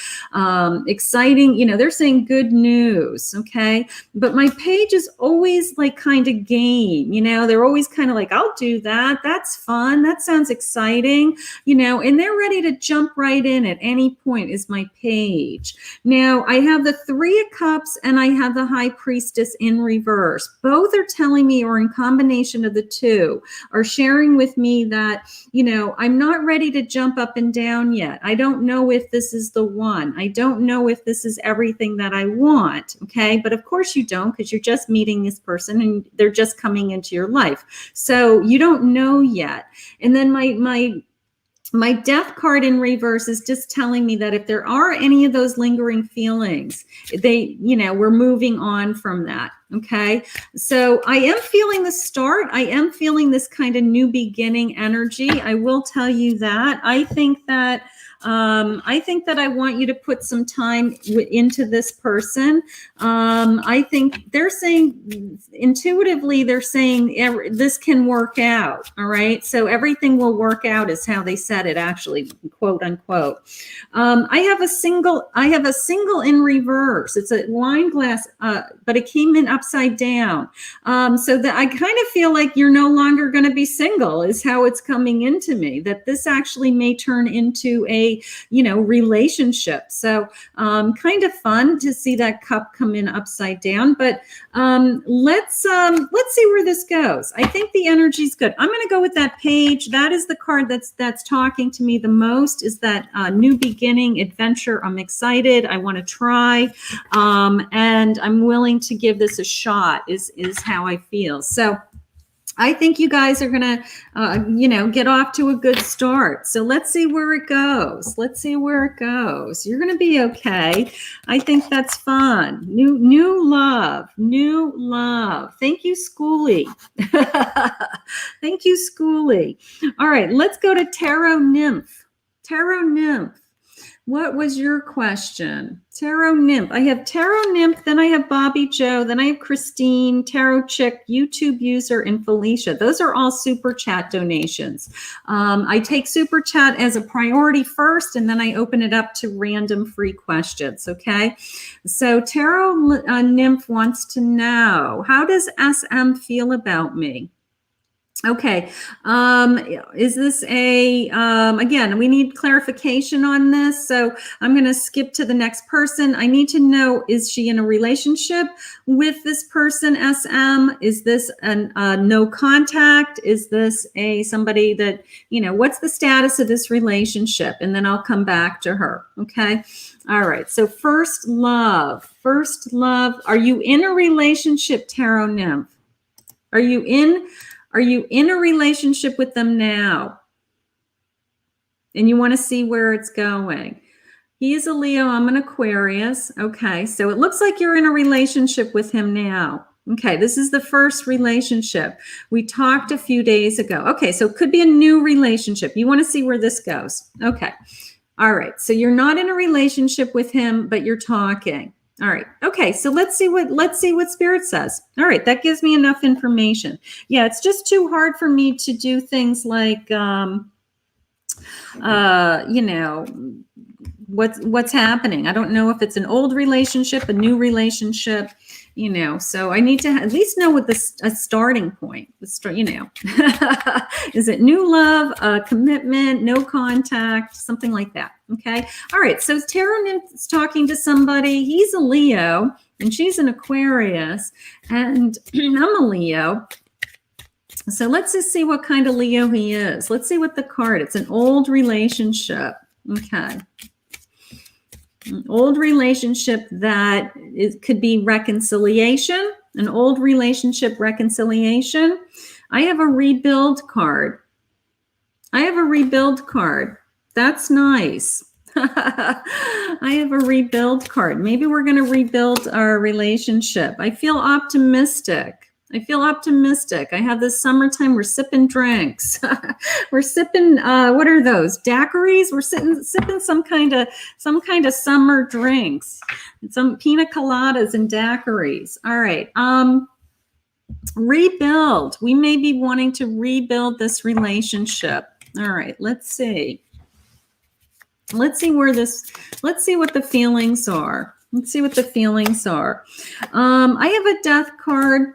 Exciting, you know, they're saying good news. Okay. But my page is always like kind of game, you know, they're always kind of like, I'll do that. That's fun. That sounds exciting, you know, and they're ready to jump right in at any point is my page. Now I have the Three of Cups and I have the High Priestess in reverse. Both are telling me, or in combination of the two, are sharing with me that, you know, I'm not ready to jump up and down yet. I don't know if this is the one. I don't know if this is everything that I want. Okay. But of course you don't, because you're just meeting this person and they're just coming into your life. So you don't know yet. And then my Death card in reverse is just telling me that if there are any of those lingering feelings, we're moving on from that. Okay. So I am feeling the start. I am feeling this kind of new beginning energy. I will tell you that. I think that I want you to put some time into this person. I think they're saying intuitively, they're saying this can work out. All right. So everything will work out is how they said it, actually, quote unquote. I have a single in reverse. It's a wine glass, but it came in upside down. So that I kind of feel like you're no longer going to be single is how it's coming into me, that this actually may turn into a, relationship. So kind of fun to see that cup come in upside down, but let's see where this goes. I think the energy's good. I'm going to go with that page. That is the card that's talking to me the most, is that new beginning adventure. I'm excited. I want to try, and I'm willing to give this a shot is how I feel. So I think you guys are going to, get off to a good start. So let's see where it goes. Let's see where it goes. You're going to be okay. I think that's fun. New love. Thank you, Schoolie. Thank you, Schoolie. All right, let's go to Tarot Nymph. Tarot Nymph. What was your question? Tarot Nymph. I have Tarot Nymph, then I have Bobby Joe, then I have Christine, Tarot Chick, YouTube user, and Felicia. Those are all super chat donations. I take super chat as a priority first, and then I open it up to random free questions, okay? So Tarot Nymph wants to know, how does SM feel about me? Okay. Is this again, we need clarification on this. So I'm going to skip to the next person. I need to know, is she in a relationship with this person, SM? Is this a no contact? Is this somebody that, what's the status of this relationship? And then I'll come back to her. Okay. All right. So first love. Are you in a relationship, Tarot Nymph? Are you in a relationship with them now? And you want to see where it's going. He is a Leo. I'm an Aquarius. Okay. So it looks like you're in a relationship with him now. Okay. This is the first relationship. We talked a few days ago. Okay. So it could be a new relationship. You want to see where this goes. Okay. All right. So you're not in a relationship with him, but you're talking. All right. Okay. So let's see what Spirit says. All right. That gives me enough information. Yeah. It's just too hard for me to do things like, what's happening. I don't know if it's an old relationship, a new relationship, so I need to at least know what a starting point, is it new love, commitment, no contact, something like that. Okay. All right. So Tarot Nymph is talking to somebody. He's a Leo and she's an Aquarius and I'm a Leo. So let's just see what kind of Leo he is. Let's see what the card, it's an old relationship. Okay. An old relationship that could be reconciliation, an old relationship reconciliation. I have a rebuild card. That's nice. I have a rebuild card. Maybe we're going to rebuild our relationship. I feel optimistic. I have this summertime. We're sipping drinks. We're sipping, what are those? Daiquiris? We're sipping some kind of summer drinks. Some pina coladas and daiquiris. All right. Rebuild. We may be wanting to rebuild this relationship. All right. Let's see. Let's see what the feelings are. I have a death card.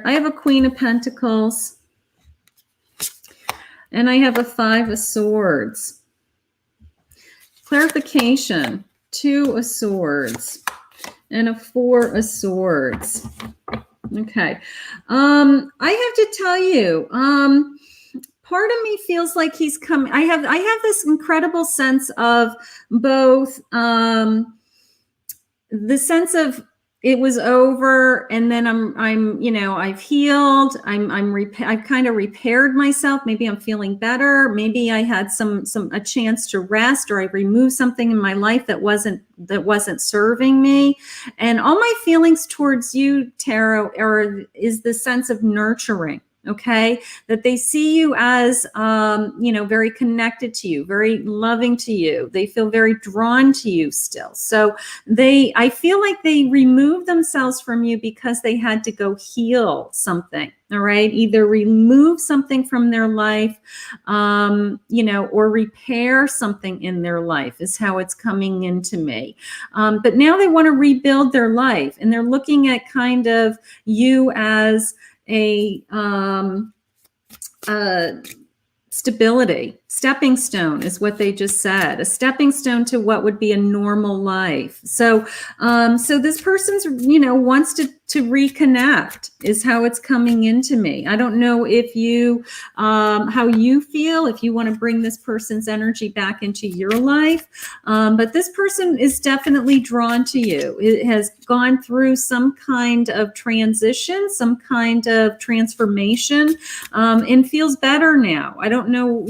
I have a Queen of Pentacles. And I have a 5 of Swords. Clarification. 2 of Swords. And a 4 of Swords. Okay. I have to tell you, part of me feels like he's coming. I have this incredible sense of both the sense of it was over, and then I've healed. I've kind of repaired myself. Maybe I'm feeling better. Maybe I had a chance to rest, or I removed something in my life that wasn't serving me. And all my feelings towards you, Tarot, is the sense of nurturing. Okay, that they see you as, very connected to you, very loving to you. They feel very drawn to you still. So I feel like they removed themselves from you because they had to go heal something. All right, either remove something from their life, or repair something in their life is how it's coming into me. But now they want to rebuild their life, and they're looking at kind of you as a stability Stepping stone is what they just said. A stepping stone to what would be a normal life. So, so this person's, wants to reconnect is how it's coming into me. I don't know if you, how you feel, if you want to bring this person's energy back into your life. But this person is definitely drawn to you. It has gone through some kind of transition, some kind of transformation, and feels better now. I don't know,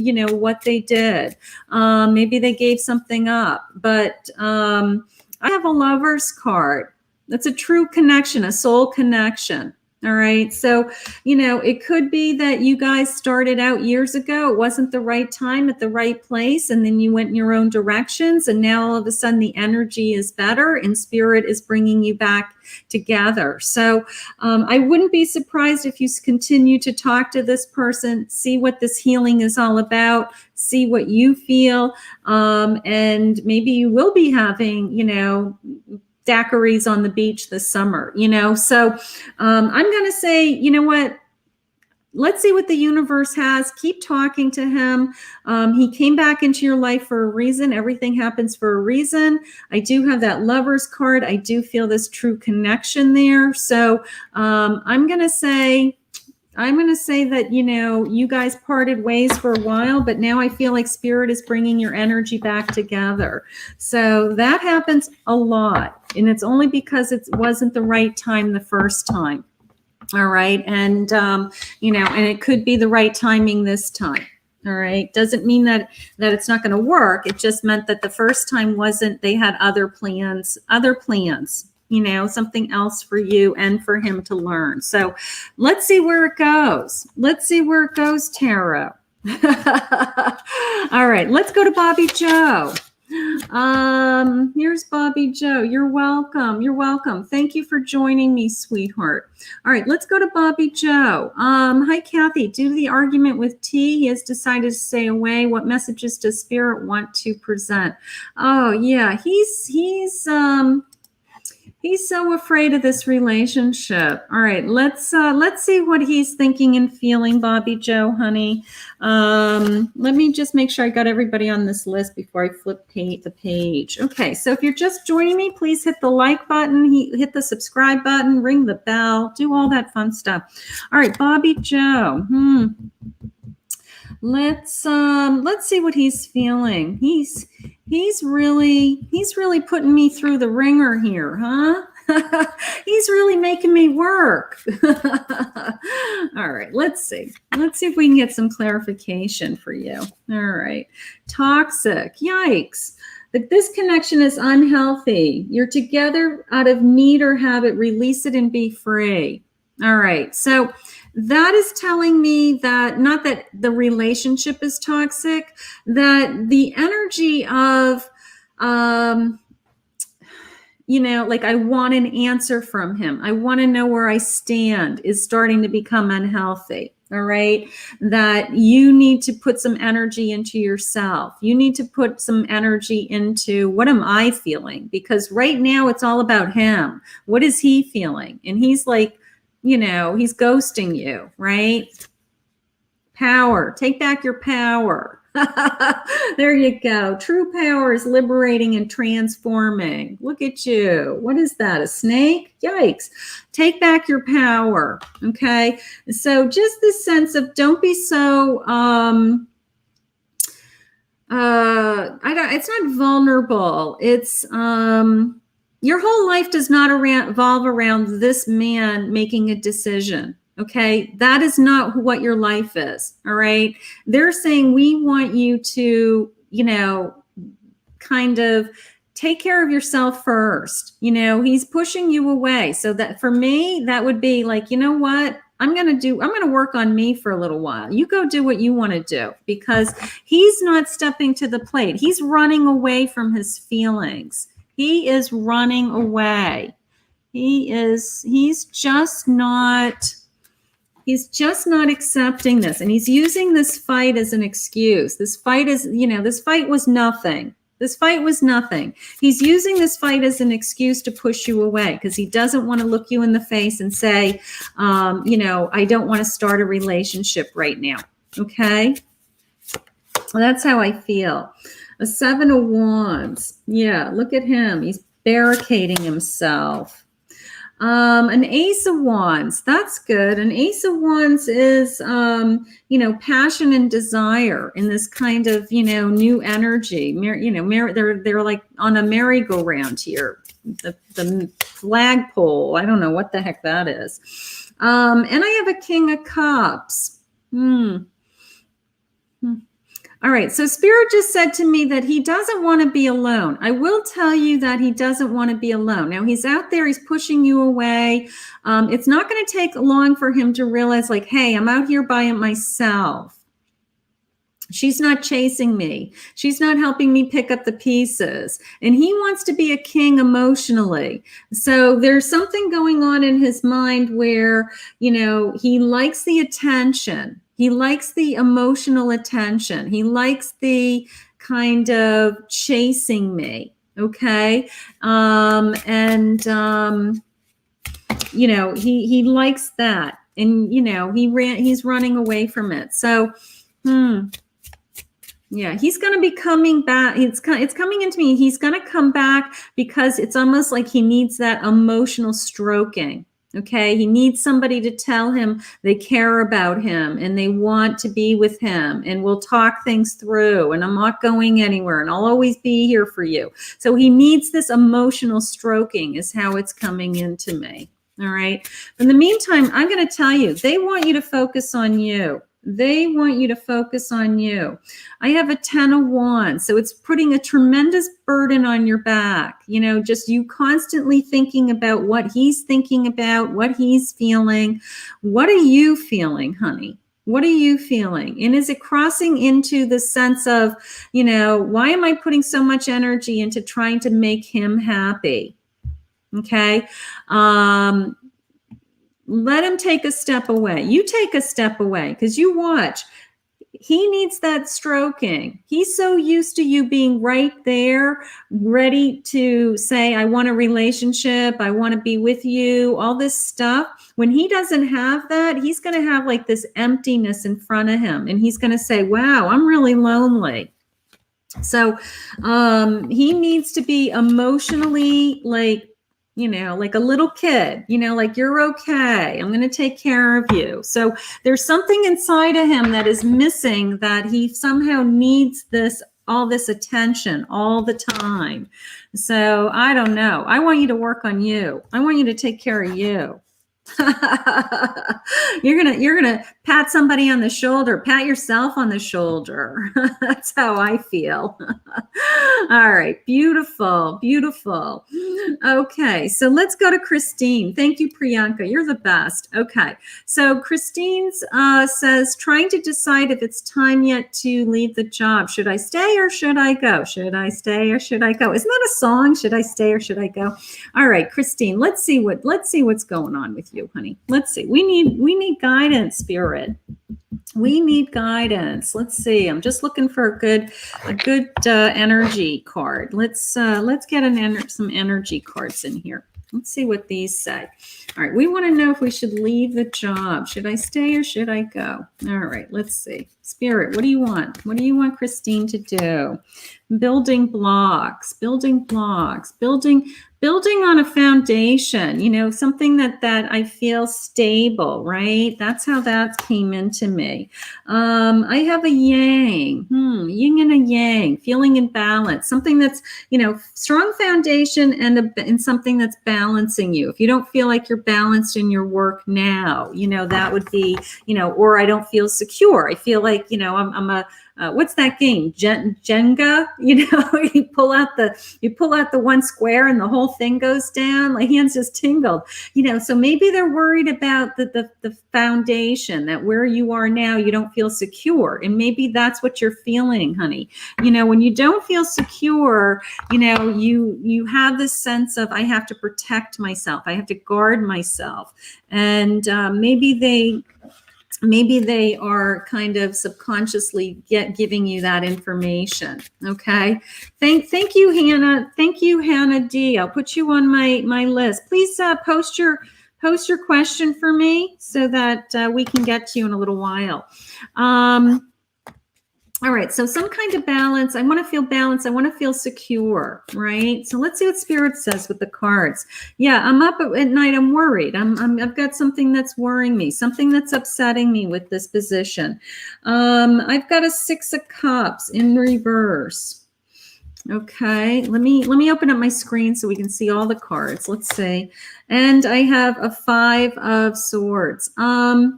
what they did. Maybe they gave something up, but I have a Lover's card. That's a true connection, a soul connection. All right. So, it could be that you guys started out years ago. It wasn't the right time at the right place. And then you went in your own directions. And now all of a sudden the energy is better and spirit is bringing you back together. So I wouldn't be surprised if you continue to talk to this person, see what this healing is all about, see what you feel. And maybe you will be having, daiquiris on the beach this summer, So I'm going to say, what? Let's see what the universe has. Keep talking to him. He came back into your life for a reason. Everything happens for a reason. I do have that Lover's card. I do feel this true connection there. So I'm going to say that, you guys parted ways for a while, but now I feel like spirit is bringing your energy back together. So that happens a lot. And it's only because it wasn't the right time the first time. All right. And, and it could be the right timing this time. All right. Doesn't mean that it's not going to work. It just meant that the first time wasn't, they had other plans, something else for you and for him to learn. So let's see where it goes. Tarot. All right, let's go to Bobby Joe. Here's Bobby Joe. You're welcome. Thank you for joining me, sweetheart. All right, let's go to Bobby Joe. Hi, Kathy. Due to the argument with T, he has decided to stay away. What messages does spirit want to present? Oh, yeah, he's so afraid of this relationship. All right, let's see what he's thinking and feeling, Bobby Joe, honey. Let me just make sure I got everybody on this list before I flip the page. Okay, so if you're just joining me, please hit the like button, hit the subscribe button, ring the bell, do all that fun stuff. All right, Bobby Joe. Let's see what he's feeling. He's really putting me through the ringer here, huh? He's really making me work. All right, let's see if we can get some clarification for you. All right. Toxic. Yikes. This connection is unhealthy. You're together out of need or habit. Release it and be free. All right. So that is telling me that not that the relationship is toxic, that the energy of, like I want an answer from him. I want to know where I stand is starting to become unhealthy. All right. That you need to put some energy into yourself. You need to put some energy into what am I feeling? Because right now it's all about him. What is he feeling? And he's like, he's ghosting you, right? Power. Take back your power. There you go. True power is liberating and transforming. Look at you. What is that? A snake? Yikes. Take back your power. Okay. So just this sense of don't be so, it's not vulnerable. It's, your whole life does not revolve around this man making a decision. Okay. That is not what your life is. All right. They're saying we want you to, kind of take care of yourself first. He's pushing you away. So that for me, that would be like, you know what? I'm going to work on me for a little while. You go do what you want to do because he's not stepping to the plate. He's running away from his feelings. He is running away. He's just not accepting this. And he's using this fight as an excuse. This fight is, this fight was nothing. He's using this fight as an excuse to push you away because he doesn't want to look you in the face and say, I don't want to start a relationship right now. Okay. That's how I feel. A 7 of Wands. Yeah, look at him. He's barricading himself. An Ace of Wands. That's good. An Ace of Wands is, passion and desire in this kind of, new energy. They're like on a merry-go-round here. The flagpole. I don't know what the heck that is. And I have a King of Cups. All right, so Spirit just said to me that he doesn't want to be alone. I will tell you that he doesn't want to be alone. Now, he's out there, he's pushing you away. It's not going to take long for him to realize, like, hey, I'm out here by myself. She's not chasing me. She's not helping me pick up the pieces. And he wants to be a king emotionally. So there's something going on in his mind where, he likes the attention. He likes the emotional attention. He likes the kind of chasing me. Okay. He likes that. And, he's running away from it. So, yeah, he's going to be coming back. It's coming into me. He's going to come back because it's almost like he needs that emotional stroking. Okay, he needs somebody to tell him they care about him and they want to be with him and we'll talk things through and I'm not going anywhere and I'll always be here for you. So he needs this emotional stroking is how it's coming into me. All right. In the meantime, I'm going to tell you, they want you to focus on you. They want you to focus on you. I have a 10 of Wands. So it's putting a tremendous burden on your back. Just you constantly thinking about what he's thinking about, what he's feeling. What are you feeling, honey? What are you feeling? And is it crossing into the sense of, why am I putting so much energy into trying to make him happy? Okay. Let him take a step away. You take a step away because you watch. He needs that stroking. He's so used to you being right there, ready to say, I want a relationship. I want to be with you, all this stuff. When he doesn't have that, he's going to have like this emptiness in front of him. And he's going to say, wow, I'm really lonely. So he needs to be emotionally like a little kid, like you're okay. I'm going to take care of you. So there's something inside of him that is missing that he somehow needs all this attention all the time. So I don't know. I want you to work on you. I want you to take care of you. You're gonna pat somebody on the shoulder, pat yourself on the shoulder. That's how I feel. All right, beautiful. Okay, so let's go to Christine. Thank you, Priyanka. You're the best. Okay, so Christine says, trying to decide if it's time yet to leave the job. Should I stay or should I go? Should I stay or should I go? Isn't that a song? Should I stay or should I go? All right, Christine, let's see what's going on with you, honey. Let's see. We need guidance, Spirit. We need guidance. Let's see. I'm just looking for a good energy card. Let's get some energy cards in here. Let's see what these say. All right. We want to know if we should leave the job. Should I stay or should I go? All right. Let's see. Spirit, what do you want? What do you want Christine to do? Building blocks, building on a foundation, something that I feel stable, right? That's how that came into me. I have a yang, yin and a yang, feeling in balance, something that's, strong foundation and something that's balancing you. If you don't feel like you're balanced in your work now, that would be, or I don't feel secure. I feel like, I'm a, what's that game? Jenga, you pull out the one square and the whole thing goes down. My hands just tingled, so maybe they're worried about the foundation, that where you are now, you don't feel secure. And maybe that's what you're feeling, honey. When you don't feel secure, you have this sense of, I have to protect myself. I have to guard myself. And maybe they are kind of subconsciously giving you that information. Okay. Thank you, Hannah. Thank you, Hannah D. I'll put you on my list. Please post your question for me so that we can get to you in a little while. All right, so some kind of balance. I want to feel balanced. I want to feel secure, right? So let's see what Spirit says with the cards. Yeah, I'm up at night. I'm worried. I've got something that's worrying me, something that's upsetting me with this position. I've got a 6 of Cups in reverse. Okay, let me open up my screen so we can see all the cards. Let's see. And I have a 5 of Swords. 5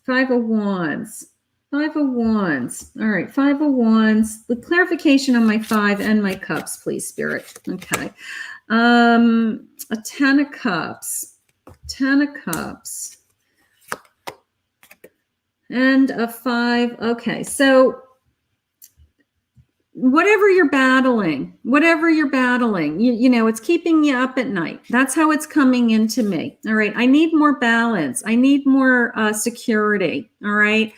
of Wands. 5 of Wands. All right, 5 of Wands. The clarification on my 5 and my cups, please, Spirit. Okay. A 10 of Cups. 10 of Cups. And a 5. Okay, so whatever you're battling, you know, it's keeping you up at night. That's how it's coming into me. All right. I need more balance. I need more security. All right.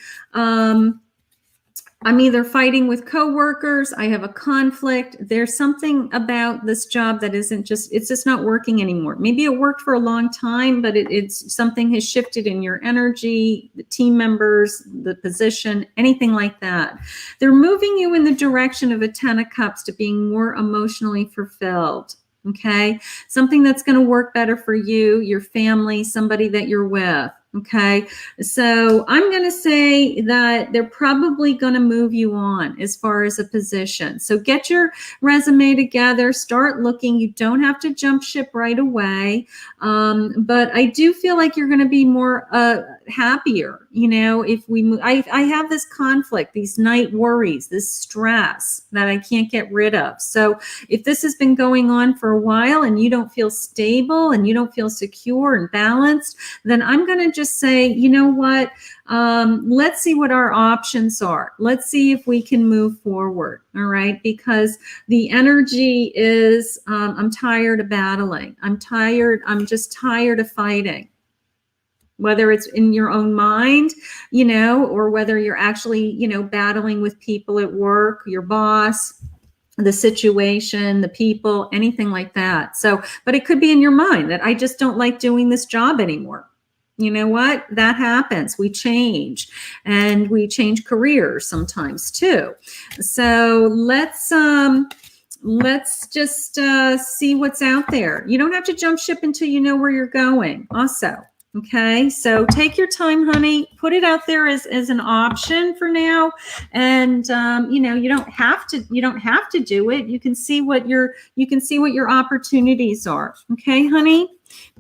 I'm either fighting with coworkers. I have a conflict. There's something about this job that it's just not working anymore. Maybe it worked for a long time, but it's something has shifted in your energy, the team members, the position, anything like that. They're moving you in the direction of a 10 of Cups to being more emotionally fulfilled. Okay. Something that's going to work better for you, your family, somebody that you're with. Okay, so I'm going to say that they're probably going to move you on as far as a position. So get your resume together, start looking. You don't have to jump ship right away, but I do feel like you're going to be more happier. You know, if we move, I have this conflict, these night worries, this stress that I can't get rid of. So if this has been going on for a while and you don't feel stable and you don't feel secure and balanced, then I'm going to just say, you know what, let's see what our options are. Let's see if we can move forward. All right. Because the energy is, I'm tired of battling. I'm just tired of fighting. Whether it's in your own mind, you know, or whether you're actually, you know, battling with people at work, your boss, the situation, the people, anything like that. So, but it could be in your mind that I just don't like doing this job anymore. You know what? That happens. We change, and we change careers sometimes too. So let's just see what's out there. You don't have to jump ship until you know where you're going also. Okay, so take your time, honey. Put it out there as an option for now, and you know, you don't have to do it. You can see what your opportunities are. Okay, honey.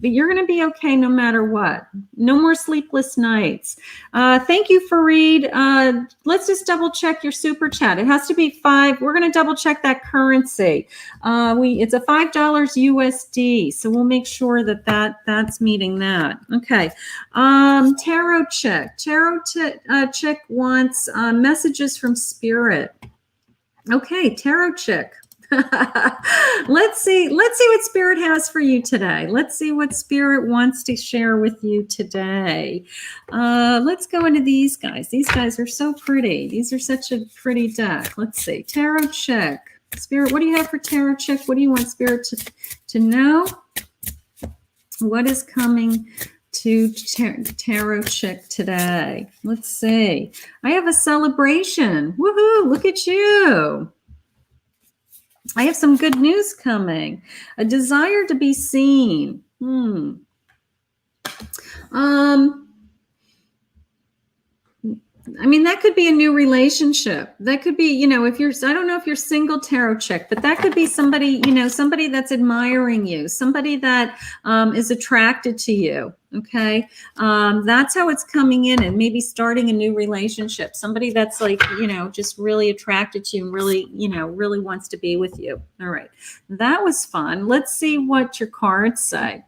But you're going to be okay no matter what. No more sleepless nights. Thank you, Fareed. Let's just double check your super chat. It has to be 5. We're going to double check that currency. It's a $5 USD. So we'll make sure that's meeting that. Okay. Tarot Chick. Chick wants messages from Spirit. Okay, Tarot Chick. Let's see what Spirit has for you today. Let's see what Spirit wants to share with you today. Let's go into these guys. These guys are so pretty. These are such a pretty deck. Let's see. Tarot Chick. Spirit, what do you have for Tarot Chick? What do you want Spirit to know? What is coming to Tarot Chick today? Let's see. I have a celebration. Woohoo! Look at you. I have some good news coming. A desire to be seen. I mean, that could be a new relationship. That could be, you know, I don't know if you're single, Tarot Chick, but that could be somebody, you know, somebody that's admiring you, somebody that is attracted to you. Okay. That's how it's coming in, and maybe starting a new relationship. Somebody that's like, you know, just really attracted to you and really, you know, really wants to be with you. All right. That was fun. Let's see what your cards say.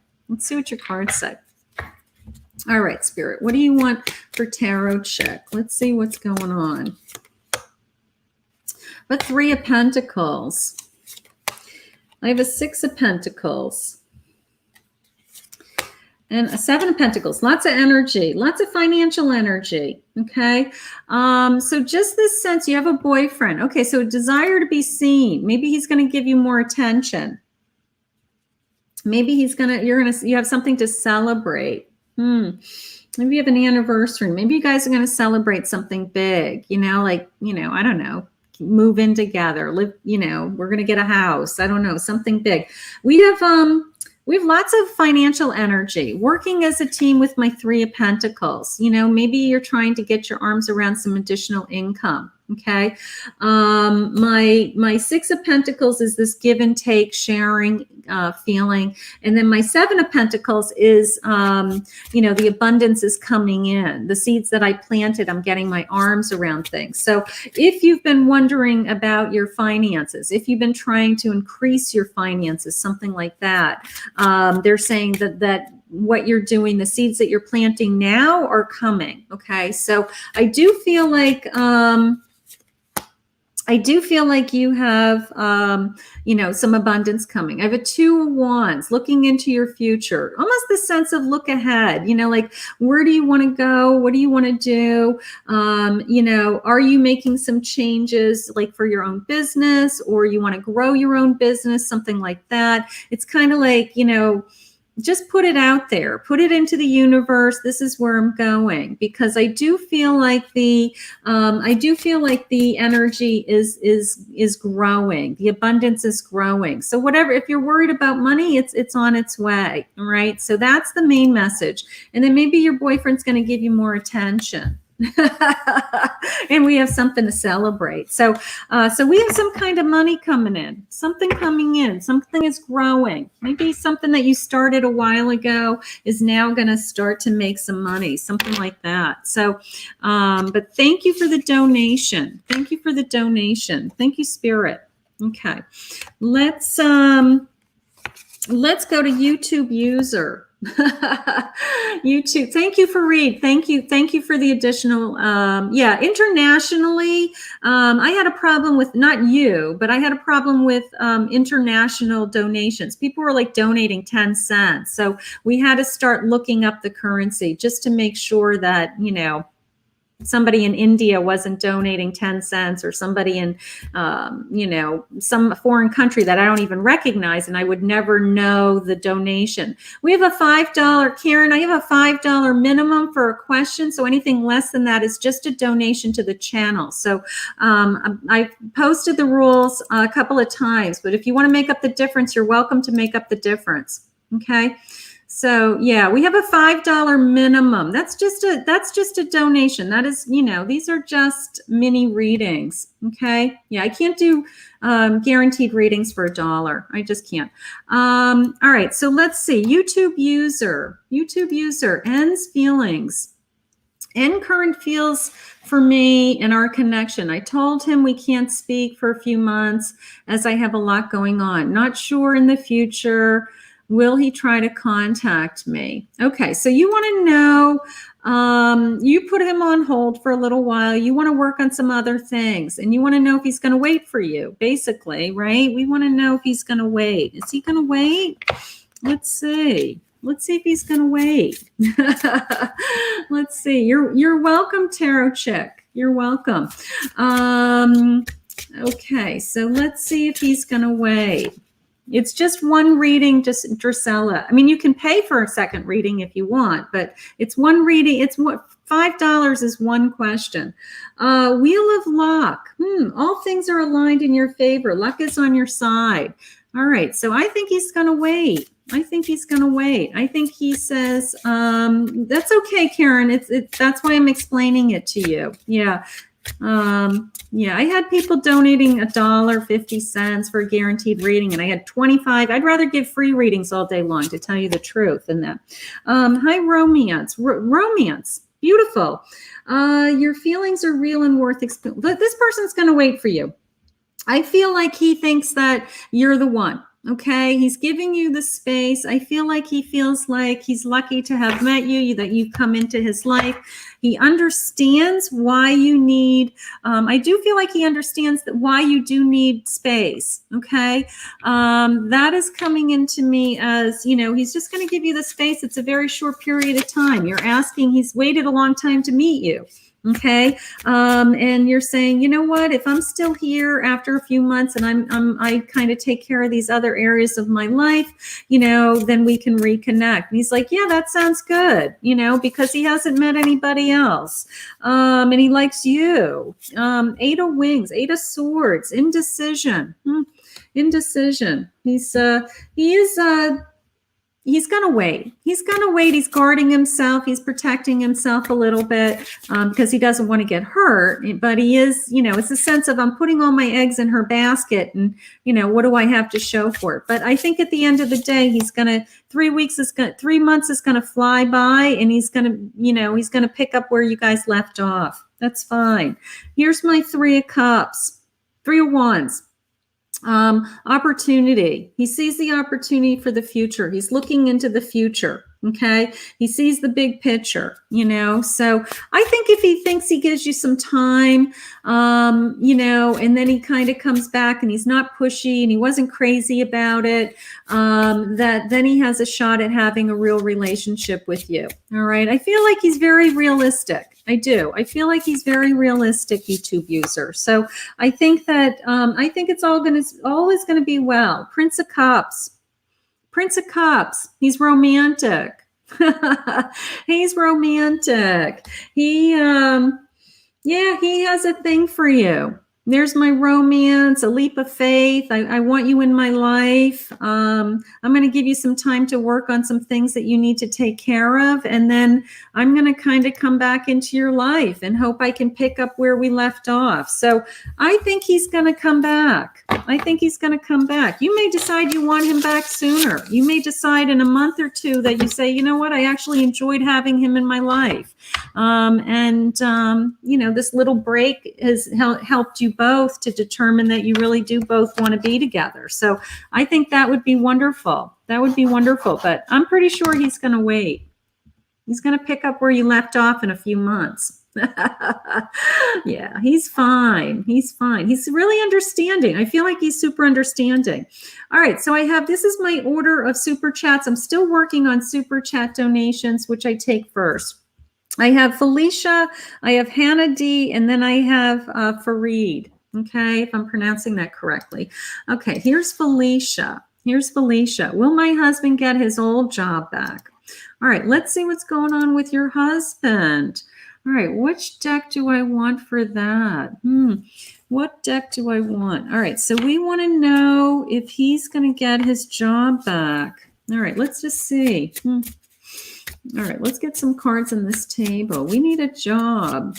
All right, Spirit, what do you want for Tarot Chick? Let's see what's going on. A 3 of Pentacles. I have a 6 of Pentacles. And a 7 of Pentacles. Lots of energy. Lots of financial energy. Okay. So just this sense, you have a boyfriend. Okay, so a desire to be seen. Maybe he's going to give you more attention. Maybe you have something to celebrate. Maybe you have an anniversary. Maybe you guys are going to celebrate something big, like, I don't know, move in together, live, we're going to get a house. I don't know, something big. We have lots of financial energy working as a team with my 3 of Pentacles. Maybe you're trying to get your arms around some additional income. Okay. My 6 of Pentacles is this give and take, sharing, feeling. And then my 7 of Pentacles is, the abundance is coming in. The seeds that I planted, I'm getting my arms around things. So if you've been wondering about your finances, if you've been trying to increase your finances, something like that, they're saying that what you're doing, the seeds that you're planting now are coming. Okay. So I do feel like, you have, some abundance coming. I have a 2 of Wands looking into your future, almost the sense of look ahead, like, where do you want to go? What do you want to do? Are you making some changes like for your own business, or you want to grow your own business, something like that. It's kind of like, just put it out there, put it into the universe. This is where I'm going, because I do feel like the energy is growing. The abundance is growing. So whatever, if you're worried about money, it's on its way. All right. So that's the main message. And then maybe your boyfriend's going to give you more attention. And we have something to celebrate. So we have some kind of money coming in, something coming in, something is growing. Maybe something that you started a while ago is now going to start to make some money, something like that. So, but thank you for the donation. Thank you for the donation. Thank you, Spirit. Okay. Let's go to YouTube user. YouTube. Thank you for Reed. Thank you for the additional. Internationally, I had a problem with, not you, but I had a problem with international donations. People were like donating 10 cents. So we had to start looking up the currency just to make sure that, somebody in India wasn't donating 10 cents, or somebody in, some foreign country that I don't even recognize, and I would never know the donation. We have a $5, Karen, I have a $5 minimum for a question. So anything less than that is just a donation to the channel. So I posted the rules a couple of times, but if you want to make up the difference, you're welcome to make up the difference. Okay. So yeah, we have a $5 minimum. That's just a donation. That is, these are just mini readings. Okay. Yeah. I can't do guaranteed readings for $1. I just can't. All right. So let's see. YouTube user, N's feelings. N current feels for me in our connection. I told him we can't speak for a few months as I have a lot going on. Not sure in the future. Will he try to contact me? Okay, so you want to know, you put him on hold for a little while. You want to work on some other things, and you want to know if he's going to wait for you, basically, right? We want to know if he's going to wait. Is he going to wait? Let's see. Let's see if he's going to wait. Let's see. You're welcome, Tarot Chick. You're welcome. Okay, so let's see if he's going to wait. It's just one reading, just Drusilla. I mean, you can pay for a second reading if you want, but it's one reading. It's what $5 is one question. Wheel of Luck. All things are aligned in your favor. Luck is on your side. All right. So I think he's going to wait. I think he says, that's okay, Karen. That's why I'm explaining it to you. Yeah. I had people donating $1.50 for a guaranteed reading, and I had 25. I'd rather give free readings all day long, to tell you the truth, than that. Hi, romance. Romance. Beautiful. Your feelings are real and worth explaining. But this person's going to wait for you. I feel like he thinks that you're the one. Okay, he's giving you the space. I feel like he feels like he's lucky to have met you, that you come into his life. He understands why you need, I do feel like he understands that why you do need space. Okay, that is coming into me as, he's just going to give you the space. It's a very short period of time. You're asking, he's waited a long time to meet you. Okay. And you're saying, you know what, if I'm still here after a few months and I kind of take care of these other areas of my life, you know, then we can reconnect. And he's like, yeah, that sounds good, you know, because he hasn't met anybody else. And he likes you. 8 of Wings, 8 of Swords, indecision. Indecision. He's going to wait. He's going to wait. He's guarding himself. He's protecting himself a little bit because he doesn't want to get hurt. But he is, you know, it's a sense of I'm putting all my eggs in her basket and, you know, what do I have to show for it? But I think at the end of the day, he's going to, 3 months is going to fly by and he's going to, you know, he's going to pick up where you guys left off. That's fine. Here's my 3 of Cups, 3 of Wands. Opportunity. He sees the opportunity for the future. He's looking into the future. Okay. He sees the big picture, you know. So I think if he thinks he gives you some time, you know, and then he kind of comes back and he's not pushy and he wasn't crazy about it, that then he has a shot at having a real relationship with you. All right. I feel like he's very realistic. I do. I feel like he's very realistic, YouTube user. So I think that I think it's always going to be well. Prince of Cups. Prince of Cups. He's romantic. He's romantic. He he has a thing for you. There's my romance, a leap of faith. I want you in my life. I'm going to give you some time to work on some things that you need to take care of. And then I'm going to kind of come back into your life and hope I can pick up where we left off. So I think he's going to come back. I think he's going to come back. You may decide you want him back sooner. You may decide in a month or two that you say, you know what, I actually enjoyed having him in my life. You know, this little break has helped you both to determine that you really do both want to be together. So I think that would be wonderful. That would be wonderful. But I'm pretty sure he's going to wait. He's going to pick up where you left off in a few months. Yeah, he's fine. He's fine. He's really understanding. I feel like he's super understanding. All right. So this is my order of super chats. I'm still working on super chat donations, which I take first. I have Felicia, I have Hannah D, and then I have Fareed. Okay, if I'm pronouncing that correctly. Okay, here's Felicia. Here's Felicia. Will my husband get his old job back? All right, let's see what's going on with your husband. All right, which deck do I want for that? What deck do I want? All right, so we want to know if he's going to get his job back. All right, let's just see. All right, let's get some cards on this table. We need a job.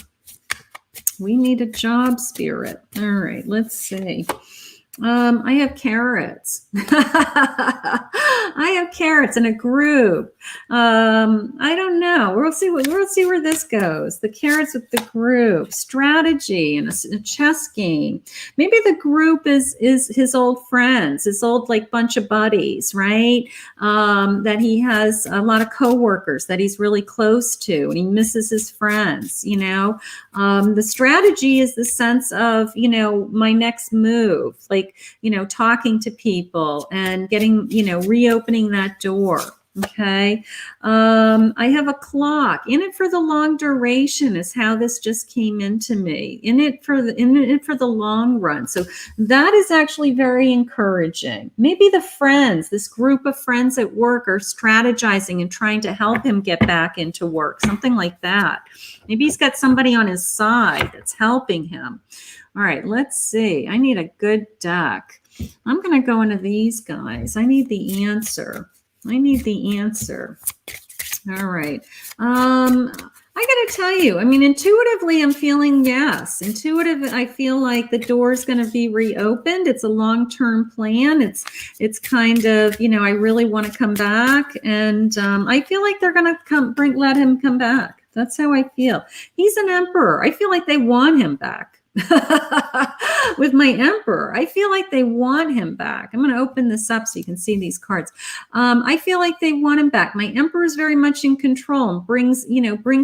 We need a job, Spirit. All right, let's see. I have carrots. I have carrots in a group. I don't know. We'll see where this goes. The carrots with the group, strategy, and a chess game. Maybe the group is his old friends, his old like bunch of buddies, right? That he has a lot of coworkers that he's really close to, and he misses his friends. You know, the strategy is the sense of, you know, my next move, like, you know, talking to people and getting, you know, reopening that door. Okay. I have a clock. In it for the long duration is how this just came into me. In it for the long run. So that is actually very encouraging. Maybe the friends, this group of friends at work are strategizing and trying to help him get back into work. Something like that. Maybe he's got somebody on his side that's helping him. All right, let's see. I need a good deck. I'm going to go into these guys. I need the answer. I need the answer. All right. I got to tell you, I mean, intuitively, I'm feeling yes. Intuitive, I feel like the door is going to be reopened. It's a long-term plan. It's kind of, you know, I really want to come back. And I feel like they're going to let him come back. That's how I feel. He's an emperor. I feel like they want him back. With my emperor, I feel like they want him back. I'm going to open this up so you can see these cards. I feel like they want him back. My emperor is very much in control and brings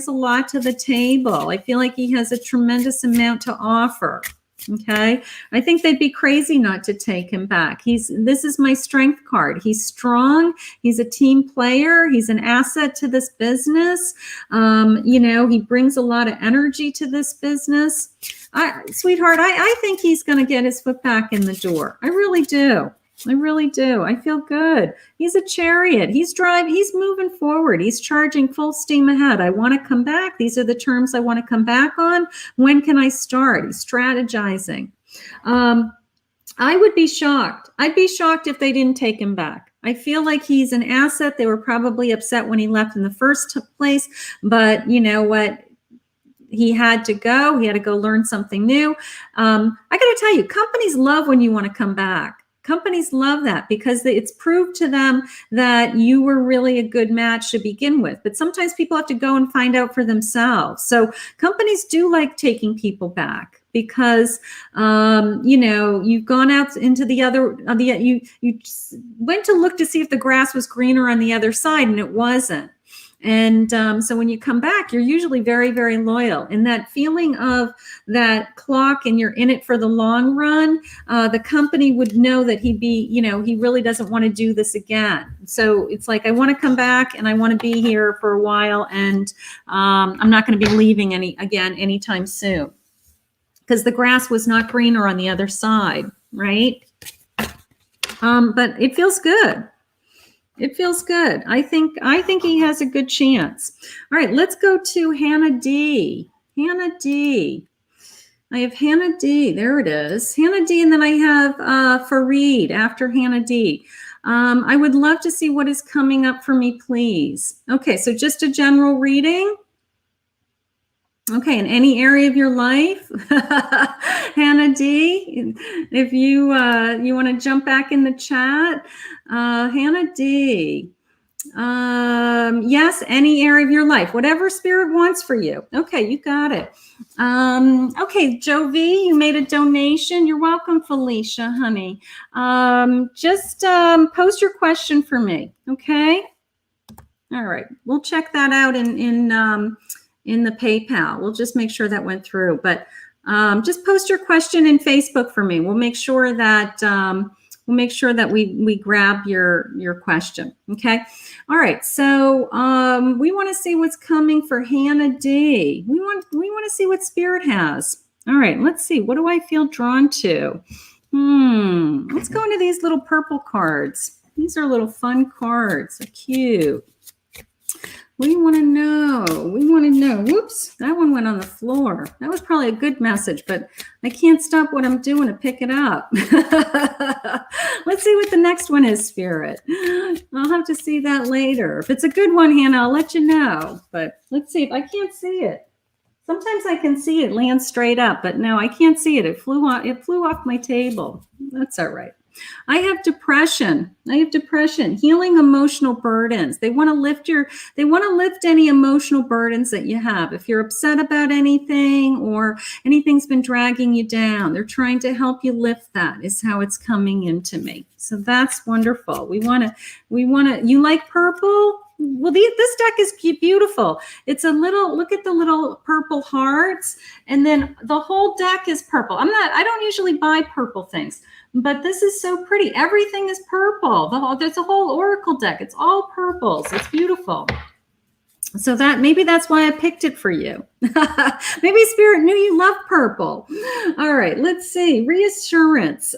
a lot to the table. I feel like he has a tremendous amount to offer. Okay. I think they'd be crazy not to take him back. This is my strength card. He's strong. He's a team player. He's an asset to this business. You know, he brings a lot of energy to this business. Sweetheart, I think he's going to get his foot back in the door. I really do. I really do. I feel good. He's a chariot. He's moving forward. He's charging full steam ahead. I want to come back. These are the terms I want to come back on. When can I start? He's strategizing. I would be shocked. I'd be shocked if they didn't take him back. I feel like he's an asset. They were probably upset when he left in the first place, but you know what? He had to go. He had to go learn something new. I got to tell you, companies love when you want to come back. Companies love that because it's proved to them that you were really a good match to begin with. But sometimes people have to go and find out for themselves. So companies do like taking people back because, you know, you've gone out into you went to look to see if the grass was greener on the other side and it wasn't. And so when you come back, you're usually very, very loyal. And that feeling of that clock and you're in it for the long run, the company would know that he really doesn't want to do this again. So it's like, I want to come back and I want to be here for a while. And I'm not going to be leaving anytime soon because the grass was not greener on the other side, right? But it feels good. It feels good. I think he has a good chance. All right, let's go to Hannah D. Hannah D. I have Hannah D. There it is. Hannah D. And then I have Fareed after Hannah D. I would love to see what is coming up for me, please. Okay, so just a general reading. Okay, in any area of your life, Hannah D, if you want to jump back in the chat, Hannah D, yes, any area of your life, whatever spirit wants for you. Okay, you got it. Okay, Joe V, you made a donation. You're welcome, Felicia, honey. Just post your question for me, okay? All right, we'll check that out in the PayPal. We'll just make sure that went through. But just post your question in Facebook for me. We'll make sure that we grab your question. Okay. All right. So we want to see what's coming for Hannah D. We want to see what Spirit has. All right. Let's see. What do I feel drawn to? Let's go into these little purple cards. These are little fun cards. They're cute. What do you want to know? We want to know. Whoops, that one went on the floor. That was probably a good message, but I can't stop what I'm doing to pick it up. Let's see what the next one is, Spirit. I'll have to see that later. If it's a good one, Hannah, I'll let you know. But let's see if I can't see it. Sometimes I can see it land straight up, but no, I can't see it. It flew off my table. That's all right. I have depression. Healing emotional burdens. They want to lift any emotional burdens that you have. If you're upset about anything or anything's been dragging you down, they're trying to help you lift that, is how it's coming into me. So that's wonderful. You like purple? Well, this deck is beautiful. It's look at the little purple hearts, and then the whole deck is purple. I don't usually buy purple things, but this is so pretty. Everything is purple. There's a whole oracle deck. It's all purples. It's beautiful. So maybe that's why I picked it for you. Maybe Spirit knew you love purple. All right, let's see. Reassurance.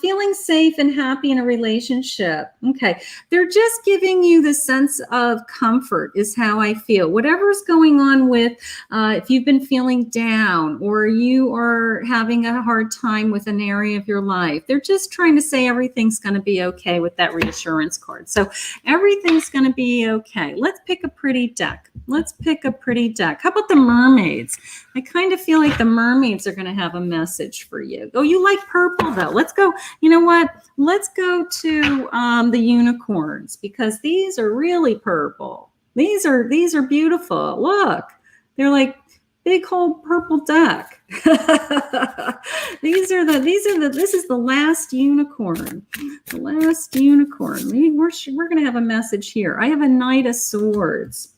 Feeling safe and happy in a relationship. Okay, they're just giving you the sense of comfort is how I feel. Whatever's going on with, if you've been feeling down or you are having a hard time with an area of your life, they're just trying to say everything's going to be okay with that reassurance card. So everything's going to be okay. Let's pick a pretty deck. How about the mermaids? I kind of feel like the mermaids are going to have a message for you. Oh, you like purple though. Let's go. You know what? Let's go to the unicorns because these are really purple. These are beautiful. Look, they're like big whole purple deck. This is the last unicorn. The last unicorn. We're going to have a message here. I have a Knight of Swords.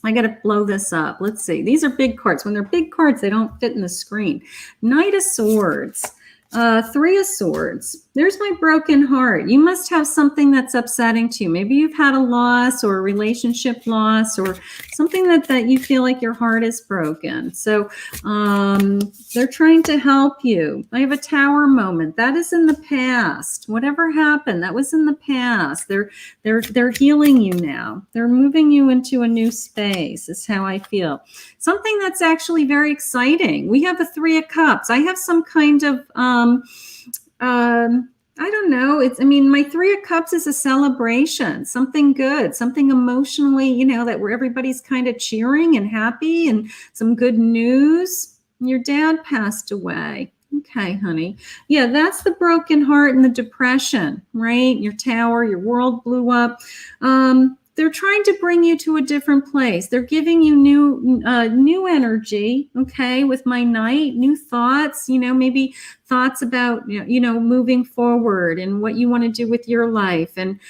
I got to blow this up. Let's see. These are big cards. When they're big cards, they don't fit in the screen. Knight of Swords. Three of Swords. There's my broken heart. You must have something that's upsetting to you. Maybe you've had a loss or a relationship loss or something that you feel like your heart is broken. So they're trying to help you. I have a Tower moment. That is in the past. Whatever happened, that was in the past. They're healing you now. They're moving you into a new space, is how I feel. Something that's actually very exciting. We have a Three of Cups. I have some kind of I don't know. My Three of Cups is a celebration, something good, something emotionally, that where everybody's kind of cheering and happy and some good news. Your dad passed away. Okay, honey. Yeah, that's the broken heart and the depression, right? Your tower, your world blew up. They're trying to bring you to a different place. They're giving you new energy, okay, with my Knight, new thoughts, maybe thoughts about, moving forward and what you want to do with your life and,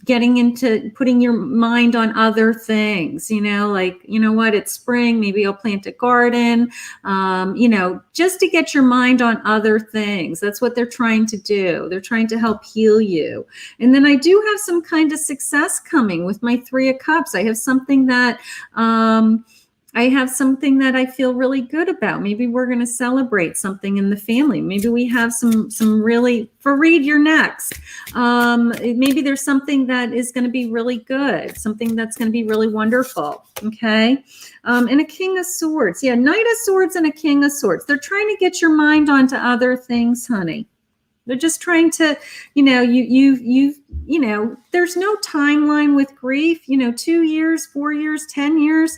getting into putting your mind on other things, what, it's spring, maybe I'll plant a garden, just to get your mind on other things. That's what they're trying to do. They're trying to help heal you. And then I do have some kind of success coming with my Three of Cups. I have something that, I feel really good about. Maybe we're going to celebrate something in the family. Maybe we have some really, Fareed, you're next. Maybe there's something that is going to be really good, something that's going to be really wonderful. Okay. And a King of Swords. Yeah. Knight of Swords and a King of Swords. They're trying to get your mind onto other things, honey. They're just trying to, there's no timeline with grief, 2 years, 4 years, 10 years,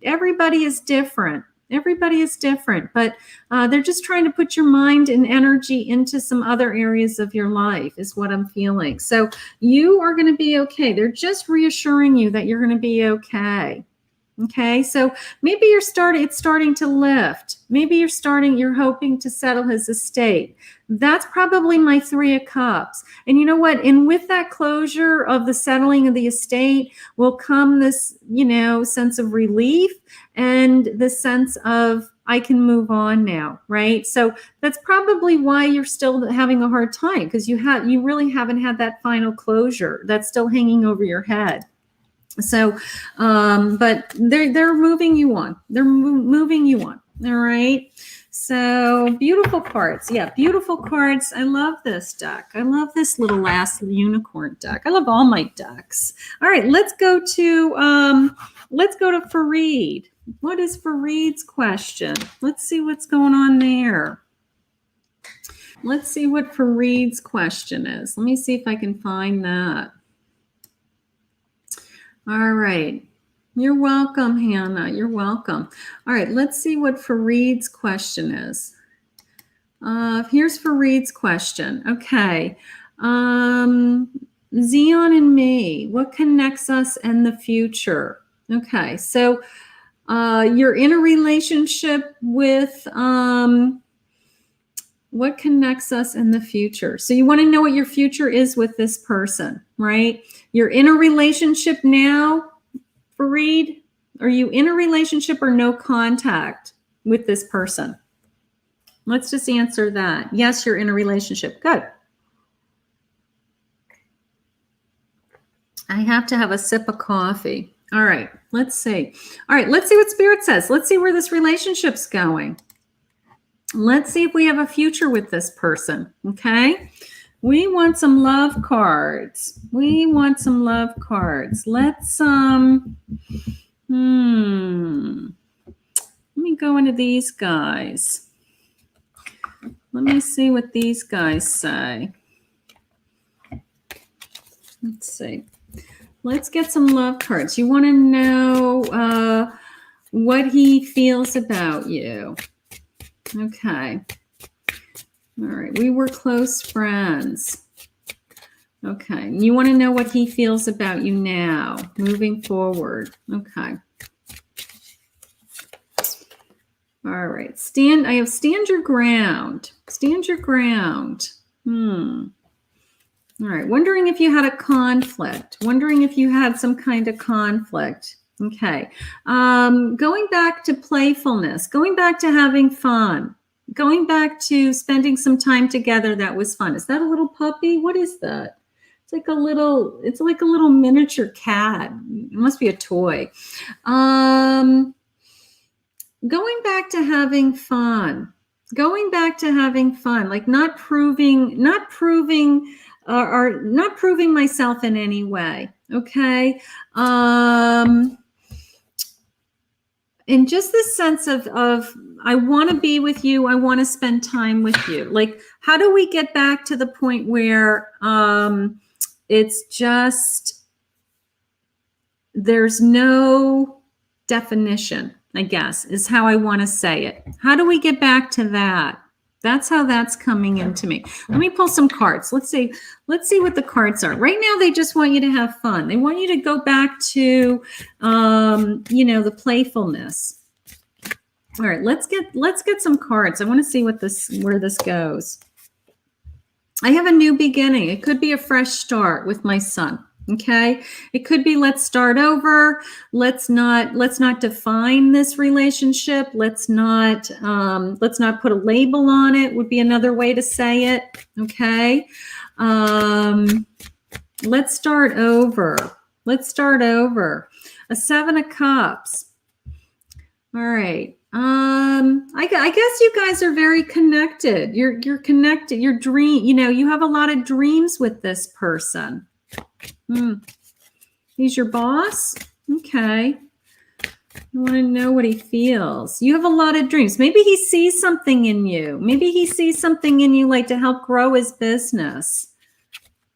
everybody is different. Everybody is different, but they're just trying to put your mind and energy into some other areas of your life is what I'm feeling. So you are going to be okay. They're just reassuring you that you're going to be okay. Okay, so maybe it's starting to lift. Maybe you're hoping to settle his estate. That's probably my Three of Cups. And you know what? And with that closure of the settling of the estate will come this, sense of relief and the sense of I can move on now, right? So that's probably why you're still having a hard time because you really haven't had that final closure. That's still hanging over your head. So, but they're moving you on. They're moving you on. All right. So beautiful cards. Yeah, beautiful cards. I love this deck. I love this little last unicorn deck. I love all my decks. All right, let's go to Fareed. What is Fareed's question? Let's see what's going on there. Let's see what Fareed's question is. Let me see if I can find that. All right. You're welcome, Hannah. You're welcome. All right. Let's see what Fareed's question is. Here's Fareed's question. Okay. Zion and me, what connects us in the future? Okay. So you're in a relationship with what connects us in the future? So you want to know what your future is with this person, right? You're in a relationship now, Fareed? Are you in a relationship or no contact with this person? Let's just answer that. Yes, you're in a relationship. Good. I have to have a sip of coffee. All right, let's see. All right, let's see what Spirit says. Let's see where this relationship's going. Let's see if we have a future with this person, okay? We want some love cards. We want some love cards. Let's, let me go into these guys. Let me see what these guys say. Let's see. Let's get some love cards. You want to know what he feels about you. Okay. All right. We were close friends. Okay. You want to know what he feels about you now, moving forward. Okay. All right. I have stand your ground. Stand your ground. All right. Wondering if you had a conflict. Wondering if you had some kind of conflict. Okay. Going back to playfulness. Going back to having fun. Going back to spending some time together that was fun. Is that a little puppy? What is that? It's like a little miniature cat. It must be a toy. Going back to having fun. Going back to having fun. Like not proving or not proving myself in any way. Okay. And just this sense of I want to be with you. I want to spend time with you. Like, how do we get back to the point where it's just, there's no definition, I guess, is how I want to say it. How do we get back to that? That's how that's coming into me. Let me pull some cards. Let's see what the cards are. Right now, they just want you to have fun. They want you to go back to, the playfulness. All right, let's get some cards. I want to see where this goes. I have a new beginning. It could be a fresh start with my son. Okay. It could be, let's start over. Let's not define this relationship. Let's not put a label on it, would be another way to say it. Okay. Let's start over. Let's start over. A 7 of Cups. All right. I guess you guys are very connected. You're connected. Your dream, you have a lot of dreams with this person. He's your boss? Okay. I want to know what he feels. You have a lot of dreams. Maybe he sees something in you. Maybe he sees something in you like to help grow his business.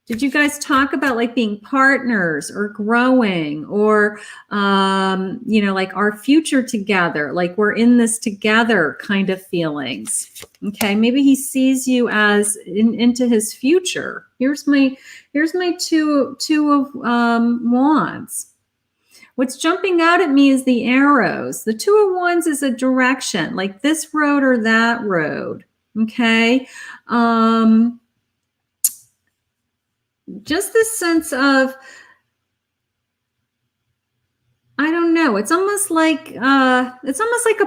Did you guys talk about like being partners or growing or, like our future together, like we're in this together kind of feelings? Okay. Maybe he sees you as into his future. Here's my two of Wands. What's jumping out at me is the arrows. The 2 of Wands is a direction, like this road or that road. Okay. Just this sense of, I don't know. It's almost like a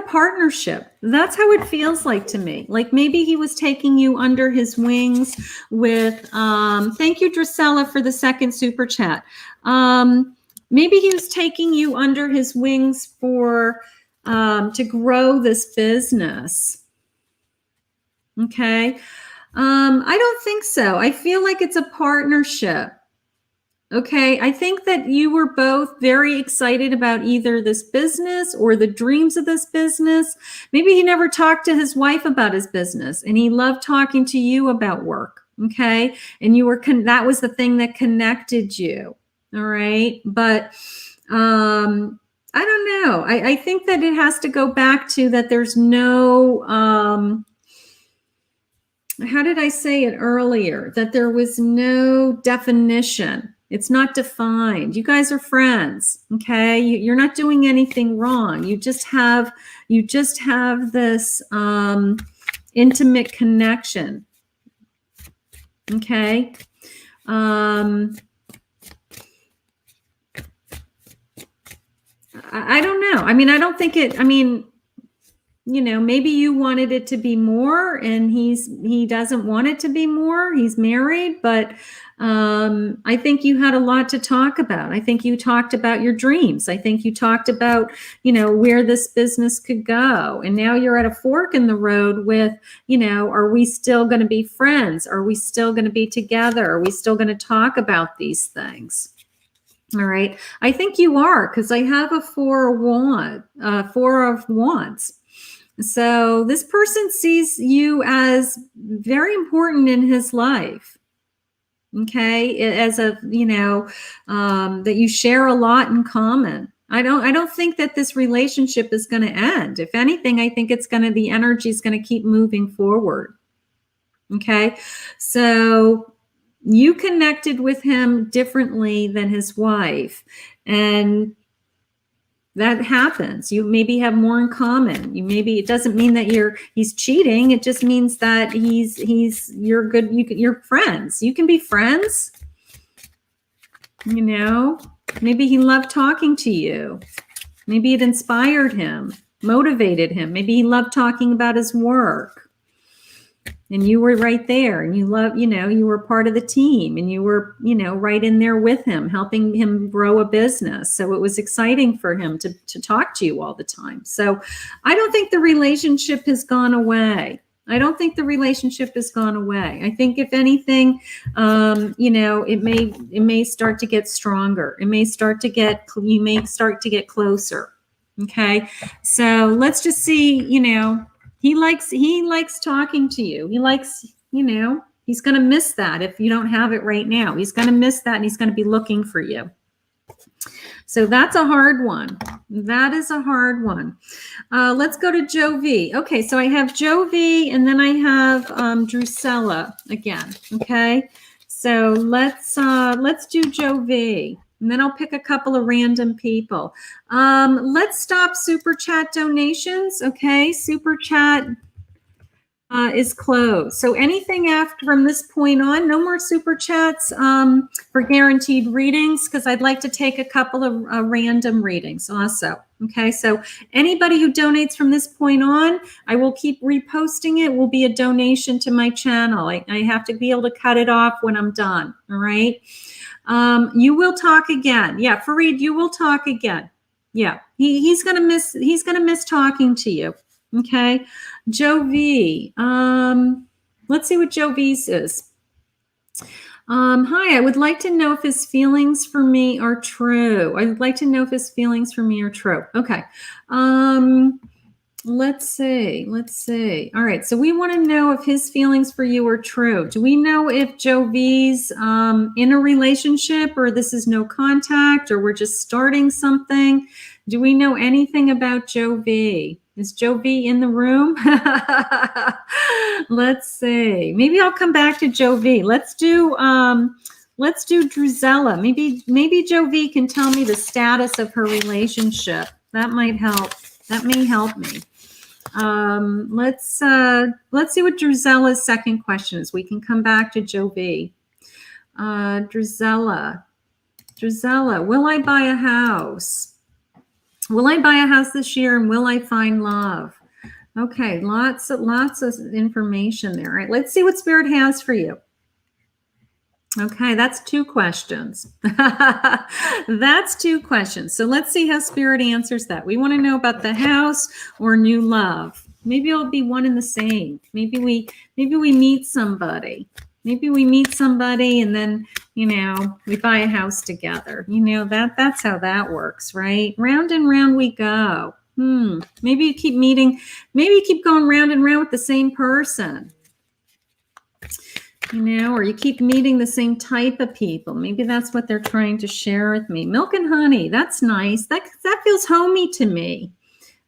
partnership. That's how it feels like to me. Like maybe he was taking you under his wings with, thank you, Drusella, for the 2nd super chat. Maybe he was taking you under his wings for, to grow this business. Okay. I don't think so. I feel like it's a partnership. Okay. I think that you were both very excited about either this business or the dreams of this business. Maybe he never talked to his wife about his business and he loved talking to you about work. Okay. And you were, that was the thing that connected you. All right. But, I don't know. I think that it has to go back to that. There's no, how did I say it earlier? That there was no definition. It's not defined. You guys are friends, okay? You're not doing anything wrong. You just have this intimate connection, okay? I don't know. I mean, I don't think it. I mean, maybe you wanted it to be more and he doesn't want it to be more. He's married, but I think you had a lot to talk about. I think you talked about your dreams. I think you talked about, where this business could go. And now you're at a fork in the road with, are we still going to be friends? Are we still going to be together? Are we still going to talk about these things? All right. I think you are, because I have a 4 of Wands. So this person sees you as very important in his life. Okay. As a, that you share a lot in common. I don't think that this relationship is going to end. If anything, I think the energy is going to keep moving forward. Okay. So you connected with him differently than his wife. And That happens. You maybe have more in common. It doesn't mean that he's cheating. It just means that you're good. You're friends. You can be friends. You know, maybe he loved talking to you. Maybe it inspired him, motivated him. Maybe he loved talking about his work. And you were right there, and you were part of the team, and you were, right in there with him, helping him grow a business. So it was exciting for him to talk to you all the time. So I don't think the relationship has gone away. I think if anything, it may start to get stronger. You may start to get closer. Okay. So let's just see, he likes talking to you. He likes, he's going to miss that if you don't have it right now. He's going to miss that, and he's going to be looking for you. So that's a hard one. That is a hard one. Let's go to Joe V. Okay, so I have Joe V, and then I have Drusilla again. Okay, so let's do Joe V. And then I'll pick a couple of random people. Let's stop super chat donations. Okay, super chat is closed. So anything from this point on, no more super chats for guaranteed readings, because I'd like to take a couple of random readings also. Okay, so anybody who donates from this point on, I will keep reposting it. Will be a donation to my channel. I have to be able to cut it off when I'm done. All right. You will talk again. Yeah, Fareed, you will talk again. Yeah, he's gonna miss talking to you. Okay, Joe V. Let's see what Joe V says. Hi, I would like to know if his feelings for me are true. Okay. Let's see. All right. So we want to know if his feelings for you are true. Do we know if Joe V's in a relationship, or this is no contact, or we're just starting something? Do we know anything about Joe V? Is Joe V in the room? Let's see. Maybe I'll come back to Joe V. Let's do Drusilla. Maybe Joe V can tell me the status of her relationship. That might help. That may help me. Let's see what Drusilla's second question is. We can come back to Joe V. Drusilla, will I buy a house? Will I buy a house this year, and will I find love? Okay, lots of information there. All right, let's see what Spirit has for you. Okay, that's 2 questions. That's 2 questions. So let's see how Spirit answers that. We want to know about the house or new love. Maybe it'll be one and the same. Maybe we meet somebody. And then, we buy a house together. That's how that works, right? Round and round we go. Maybe you keep going round and round with the same person. Or you keep meeting the same type of people. Maybe that's what they're trying to share with me. Milk and honey, that's nice. That feels homey to me,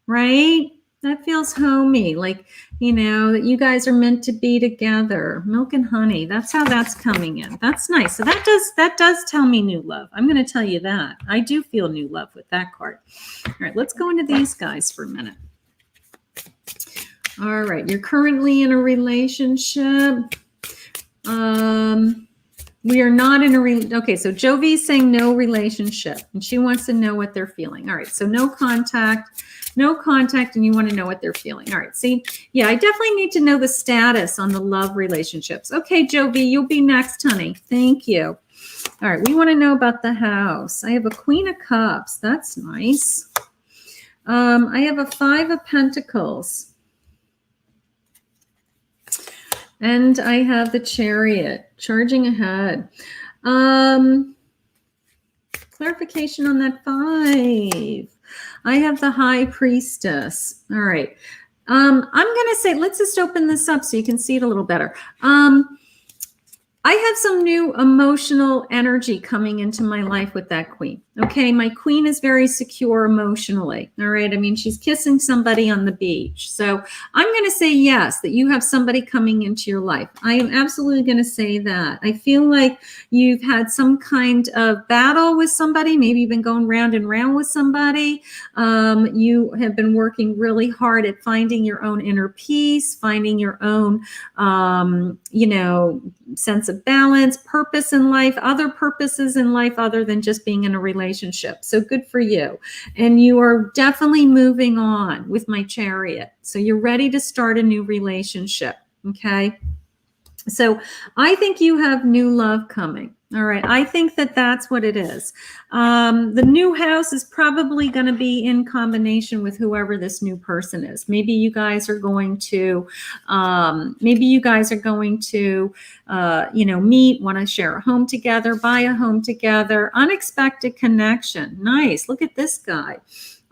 right? That feels homey, like, that you guys are meant to be together. Milk and honey, that's how that's coming in. That's nice. So that does tell me new love. I'm going to tell you that. I do feel new love with that card. All right, let's go into these guys for a minute. All right, you're currently in a relationship. We are not in a okay, so Jovi is saying no relationship, and she wants to know what they're feeling. All right, so no contact, and you want to know what they're feeling. All right, see, yeah, I definitely need to know the status on the love relationships. Okay, Jovi, you'll be next, honey. Thank you. All right, we want to know about the house. I have a Queen of Cups. That's nice. I have a 5 of Pentacles. And I have the Chariot, charging ahead. Clarification on that 5. I have the High Priestess. All right. I'm going to say, let's just open this up so you can see it a little better. I I have some new emotional energy coming into my life with that queen. Okay, my queen is very secure emotionally. All right, I mean, she's kissing somebody on the beach. So I'm going to say yes, that you have somebody coming into your life. I am absolutely going to say that. I feel like you've had some kind of battle with somebody. Maybe you've been going round and round with somebody. You have been working really hard at finding your own inner peace, finding your own, sense of balance, purpose in life, other purposes in life other than just being in a relationship. So good for you. And you are definitely moving on with my Chariot. So you're ready to start a new relationship. Okay. So I think you have new love coming. All right. I think that that's what it is. The new house is probably going to be in combination with whoever this new person is. Maybe you guys are going to, meet, want to share a home together, buy a home together, unexpected connection. Nice. Look at this guy.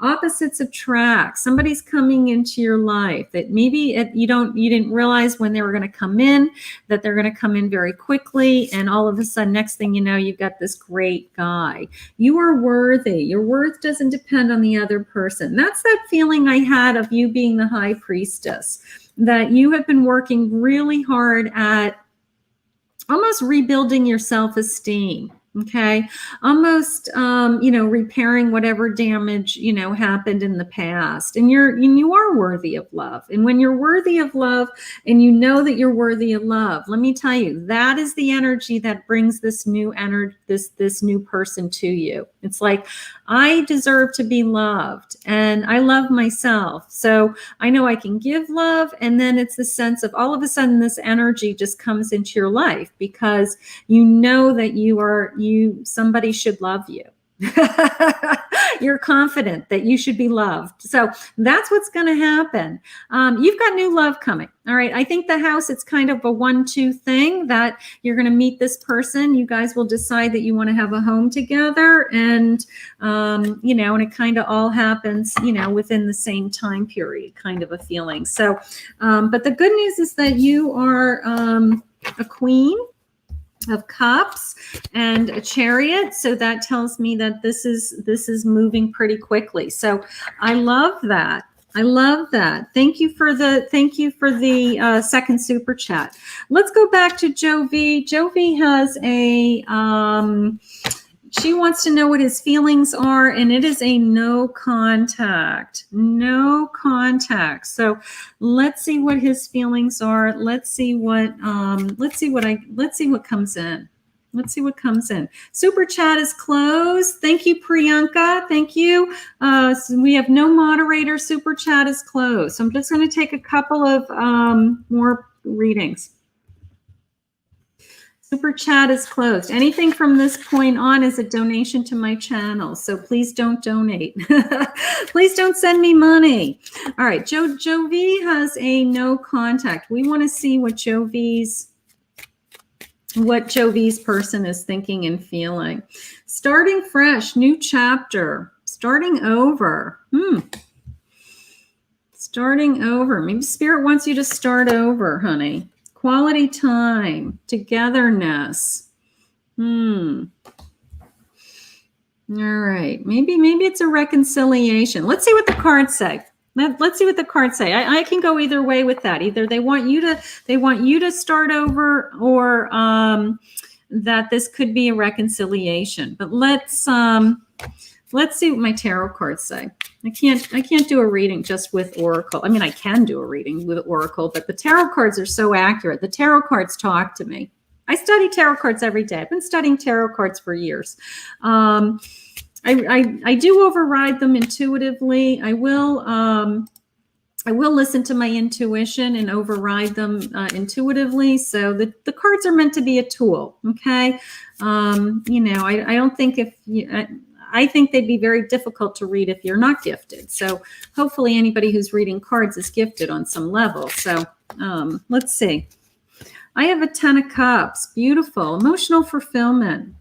Opposites attract. Somebody's coming into your life that maybe you didn't realize when they were going to come in, that they're going to come in very quickly, and all of a sudden, next thing you know, you've got this great guy. You are worthy. Your worth doesn't depend on the other person. That's that feeling I had of you being the high priestess, that you have been working really hard at almost rebuilding your self-esteem. Okay. Almost, repairing whatever damage, happened in the past. And you are worthy of love. And when you're worthy of love and you know that you're worthy of love, let me tell you, that is the energy that brings this new energy, this new person to you. It's like, I deserve to be loved and I love myself. So I know I can give love. And then it's the sense of all of a sudden this energy just comes into your life because you know that somebody should love you. You're confident that you should be loved. So that's what's going to happen. You've got new love coming. All right. I think the house, it's kind of a 1-2 thing that you're going to meet this person. You guys will decide that you want to have a home together and, and it kind of all happens, within the same time period, kind of a feeling. So, but the good news is that you are a queen of cups and a chariot. So that tells me that this is moving pretty quickly. So I love that. I love that. Thank you for the second super chat. Let's go back to Jovi. Jovi has she wants to know what his feelings are, and it is a no contact. No contact. So let's see what his feelings are. Let's see what comes in. Let's see what comes in. Super chat is closed. Thank you, Priyanka. Thank you. So we have no moderator. Super chat is closed. So I'm just going to take a couple of more readings. Super chat is closed. Anything from this point on is a donation to my channel. So please don't donate. Please don't send me money. All right. Jovi has a no contact. We want to see what Jovi's person is thinking and feeling. Starting fresh, new chapter, starting over. Starting over. Maybe Spirit wants you to start over, honey. Quality time, togetherness. All right. Maybe it's a reconciliation. Let's see what the cards say. Let's see what the cards say. I can go either way with that. Either they want you to start over, or that this could be a reconciliation. But let's see what my tarot cards say. I can't do a reading just with Oracle. I mean, I can do a reading with Oracle, but the tarot cards are so accurate. The tarot cards talk to me. I study tarot cards every day. I've been studying tarot cards for years. I do override them intuitively. I will listen to my intuition and override them intuitively. So the cards are meant to be a tool. Okay. I don't think I think they'd be very difficult to read if you're not gifted. So hopefully anybody who's reading cards is gifted on some level. So let's see. I have a 10 of Cups. Beautiful. Emotional fulfillment.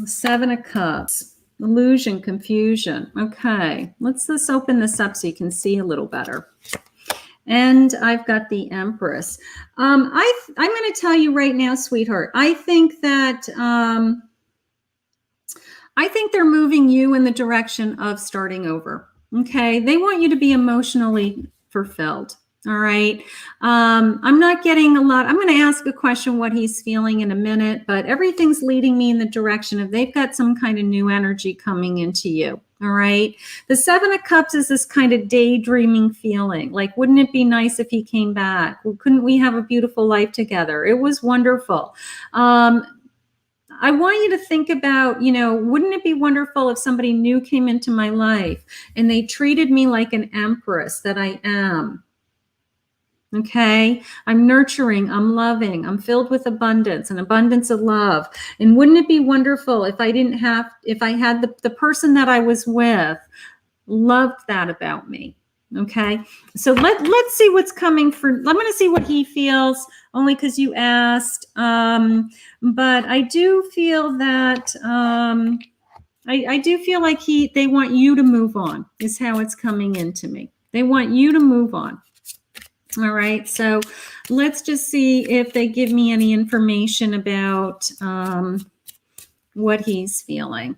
7 of Cups. Illusion, confusion. Okay. Let's open this up so you can see a little better. And I've got the Empress. I'm going to tell you right now, sweetheart, I think that they're moving you in the direction of starting over. Okay. They want you to be emotionally fulfilled. All right. I'm not getting a lot. I'm going to ask a question what he's feeling in a minute, but everything's leading me in the direction of they've got some kind of new energy coming into you. All right. The Seven of Cups is this kind of daydreaming feeling. Like, wouldn't it be nice if he came back? Well, couldn't we have a beautiful life together? It was wonderful. I want you to think about, wouldn't it be wonderful if somebody new came into my life and they treated me like an empress that I am? Okay. I'm nurturing, I'm loving, I'm filled with abundance, an abundance of love. And wouldn't it be wonderful if I had the person that I was with loved that about me? Okay. So let's see what's coming for, I'm going to see what he feels only because you asked. But I do feel that, I do feel like they want you to move on is how it's coming into me. They want you to move on. All right, so let's just see if they give me any information about what he's feeling.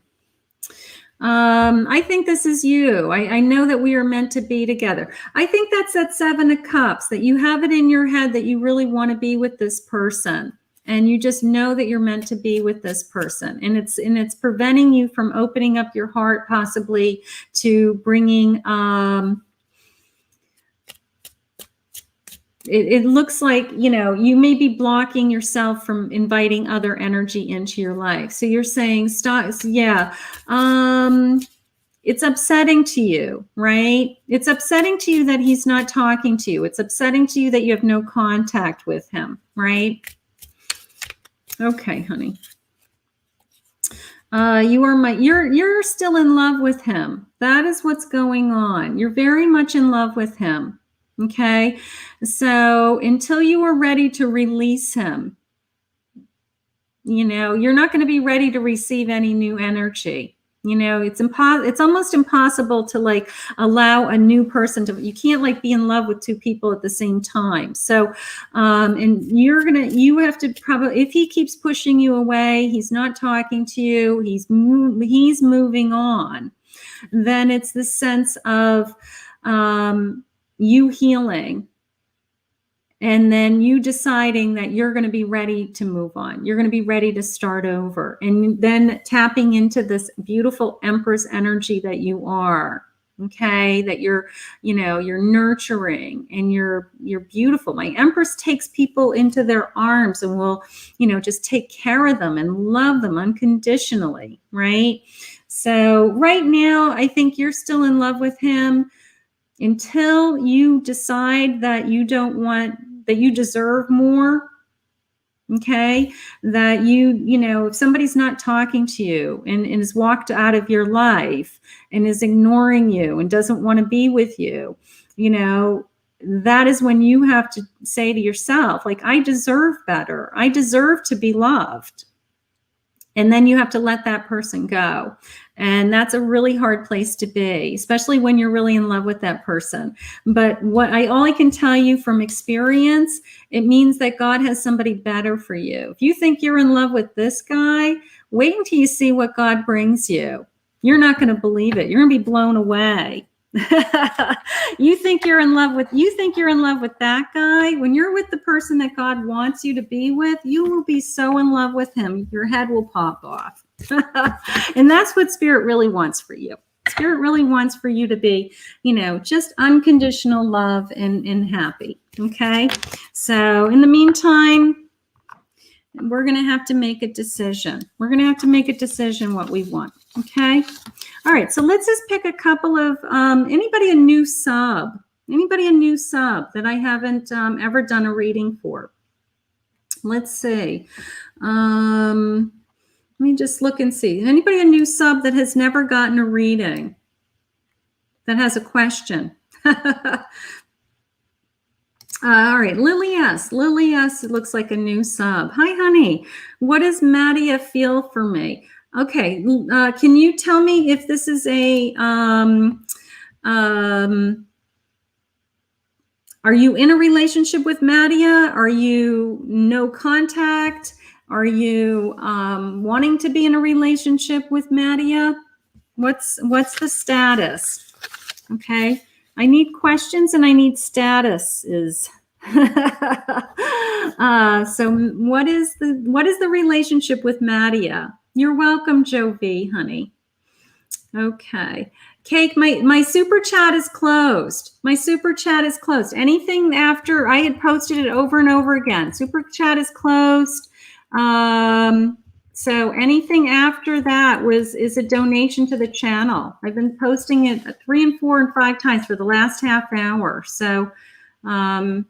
I think this is you. I know that we are meant to be together. I think that's that Seven of Cups, that you have it in your head that you really want to be with this person. And you just know that you're meant to be with this person. And it's preventing you from opening up your heart possibly to bringing... It looks like, you may be blocking yourself from inviting other energy into your life. So you're saying, stop. Yeah. It's upsetting to you, right? It's upsetting to you that he's not talking to you. It's upsetting to you that you have no contact with him, right? Okay, honey. You're still in love with him. That is what's going on. You're very much in love with him. Okay, so until you are ready to release him, you're not going to be ready to receive any new energy. It's almost impossible to allow a new person you can't be in love with two people at the same time. So, and you have to probably, if he keeps pushing you away, he's not talking to you, he's moving on, then it's the sense of, you healing, and then you deciding that you're going to be ready to move on. You're going to be ready to start over, and then tapping into this beautiful Empress energy that you are. Okay, that you're nurturing and you're beautiful. My Empress takes people into their arms and will, just take care of them and love them unconditionally, right? So right now, I think you're still in love with him. Until you decide that you deserve more, okay? That if somebody's not talking to you and has walked out of your life and is ignoring you and doesn't want to be with you, that is when you have to say to yourself, I deserve better. I deserve to be loved. And then you have to let that person go. And that's a really hard place to be, especially when you're really in love with that person. But all I can tell you from experience, it means that God has somebody better for you. If you think you're in love with this guy, wait until you see what God brings you. You're not going to believe it. You're going to be blown away. You think you're in love with that guy. When you're with the person that God wants you to be with, you will be so in love with him, your head will pop off. And that's what Spirit really wants for you. Spirit really wants for you to be, just unconditional love and happy. Okay. So in the meantime, we're going to have to make a decision. We're going to have to make a decision what we want. Okay. All right. So let's just pick a couple of, anybody a new sub that I haven't ever done a reading for. Let's see. Let me just look and see. Anybody a new sub that has never gotten a reading, that has a question? All right, Lily S. Lily S. It looks like a new sub. Hi, honey. What does Madia feel for me? Okay, can you tell me if this is a Are you in a relationship with Madia? Are you no contact? Are you wanting to be in a relationship with Madia? What's the status? Okay, I need questions and I need statuses. So what is the relationship with Madia? You're welcome, Joe V, honey. Okay. Cake, my super chat is closed. My super chat is closed. Anything after, I had posted it over and over again. Super chat is closed. So anything after that is a donation to the channel. I've been posting it 3 and 4 and 5 times for the last half hour. So I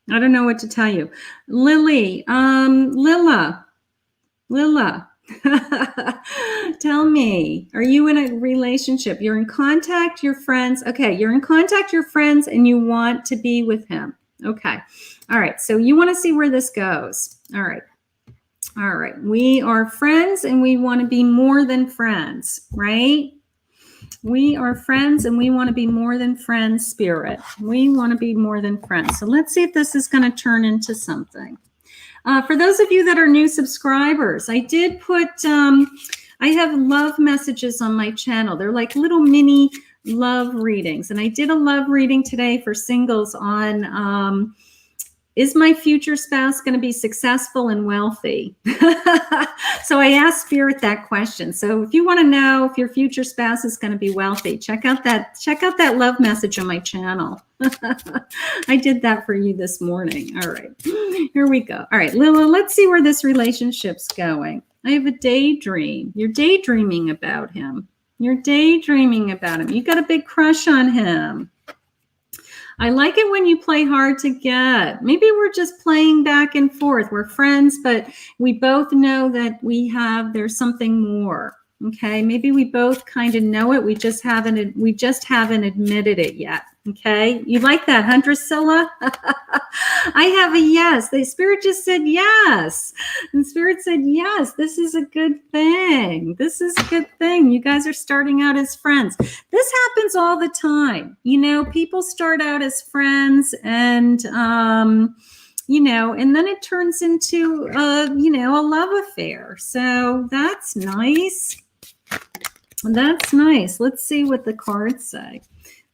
don't know what to tell you. Lily, Lilla. Tell me, are you in a relationship? You're in contact, your friends. Okay, you're in contact, your friends, and you want to be with him. Okay. All right. So you want to see where this goes. All right. All right. We are friends and we want to be more than friends, right? We are friends and we want to be more than friends, Spirit. We want to be more than friends. So let's see if this is going to turn into something. For those of you that are new subscribers, I did put, I have love messages on my channel. They're like little mini love readings. And I did a love reading today for singles on, is my future spouse going to be successful and wealthy? So I asked Spirit that question. So if you want to know if your future spouse is going to be wealthy, check out that love message on my channel. I did that for you this morning. All right, here we go. All right, Lila, let's see where this relationship's going. I have a daydream. You're daydreaming about him. You're daydreaming about him. You got a big crush on him. I like it when you play hard to get. Maybe we're just playing back and forth. We're friends, but we both know that there's something more. Okay, maybe we both kind of know it. We just haven't admitted it yet. Okay, you like that, huh, Drusilla? I have a yes. The Spirit just said yes. And Spirit said yes. This is a good thing. This is a good thing. You guys are starting out as friends. This happens all the time. You know, people start out as friends and you know, and then it turns into you know, a love affair. So that's nice. That's nice. Let's see what the cards say.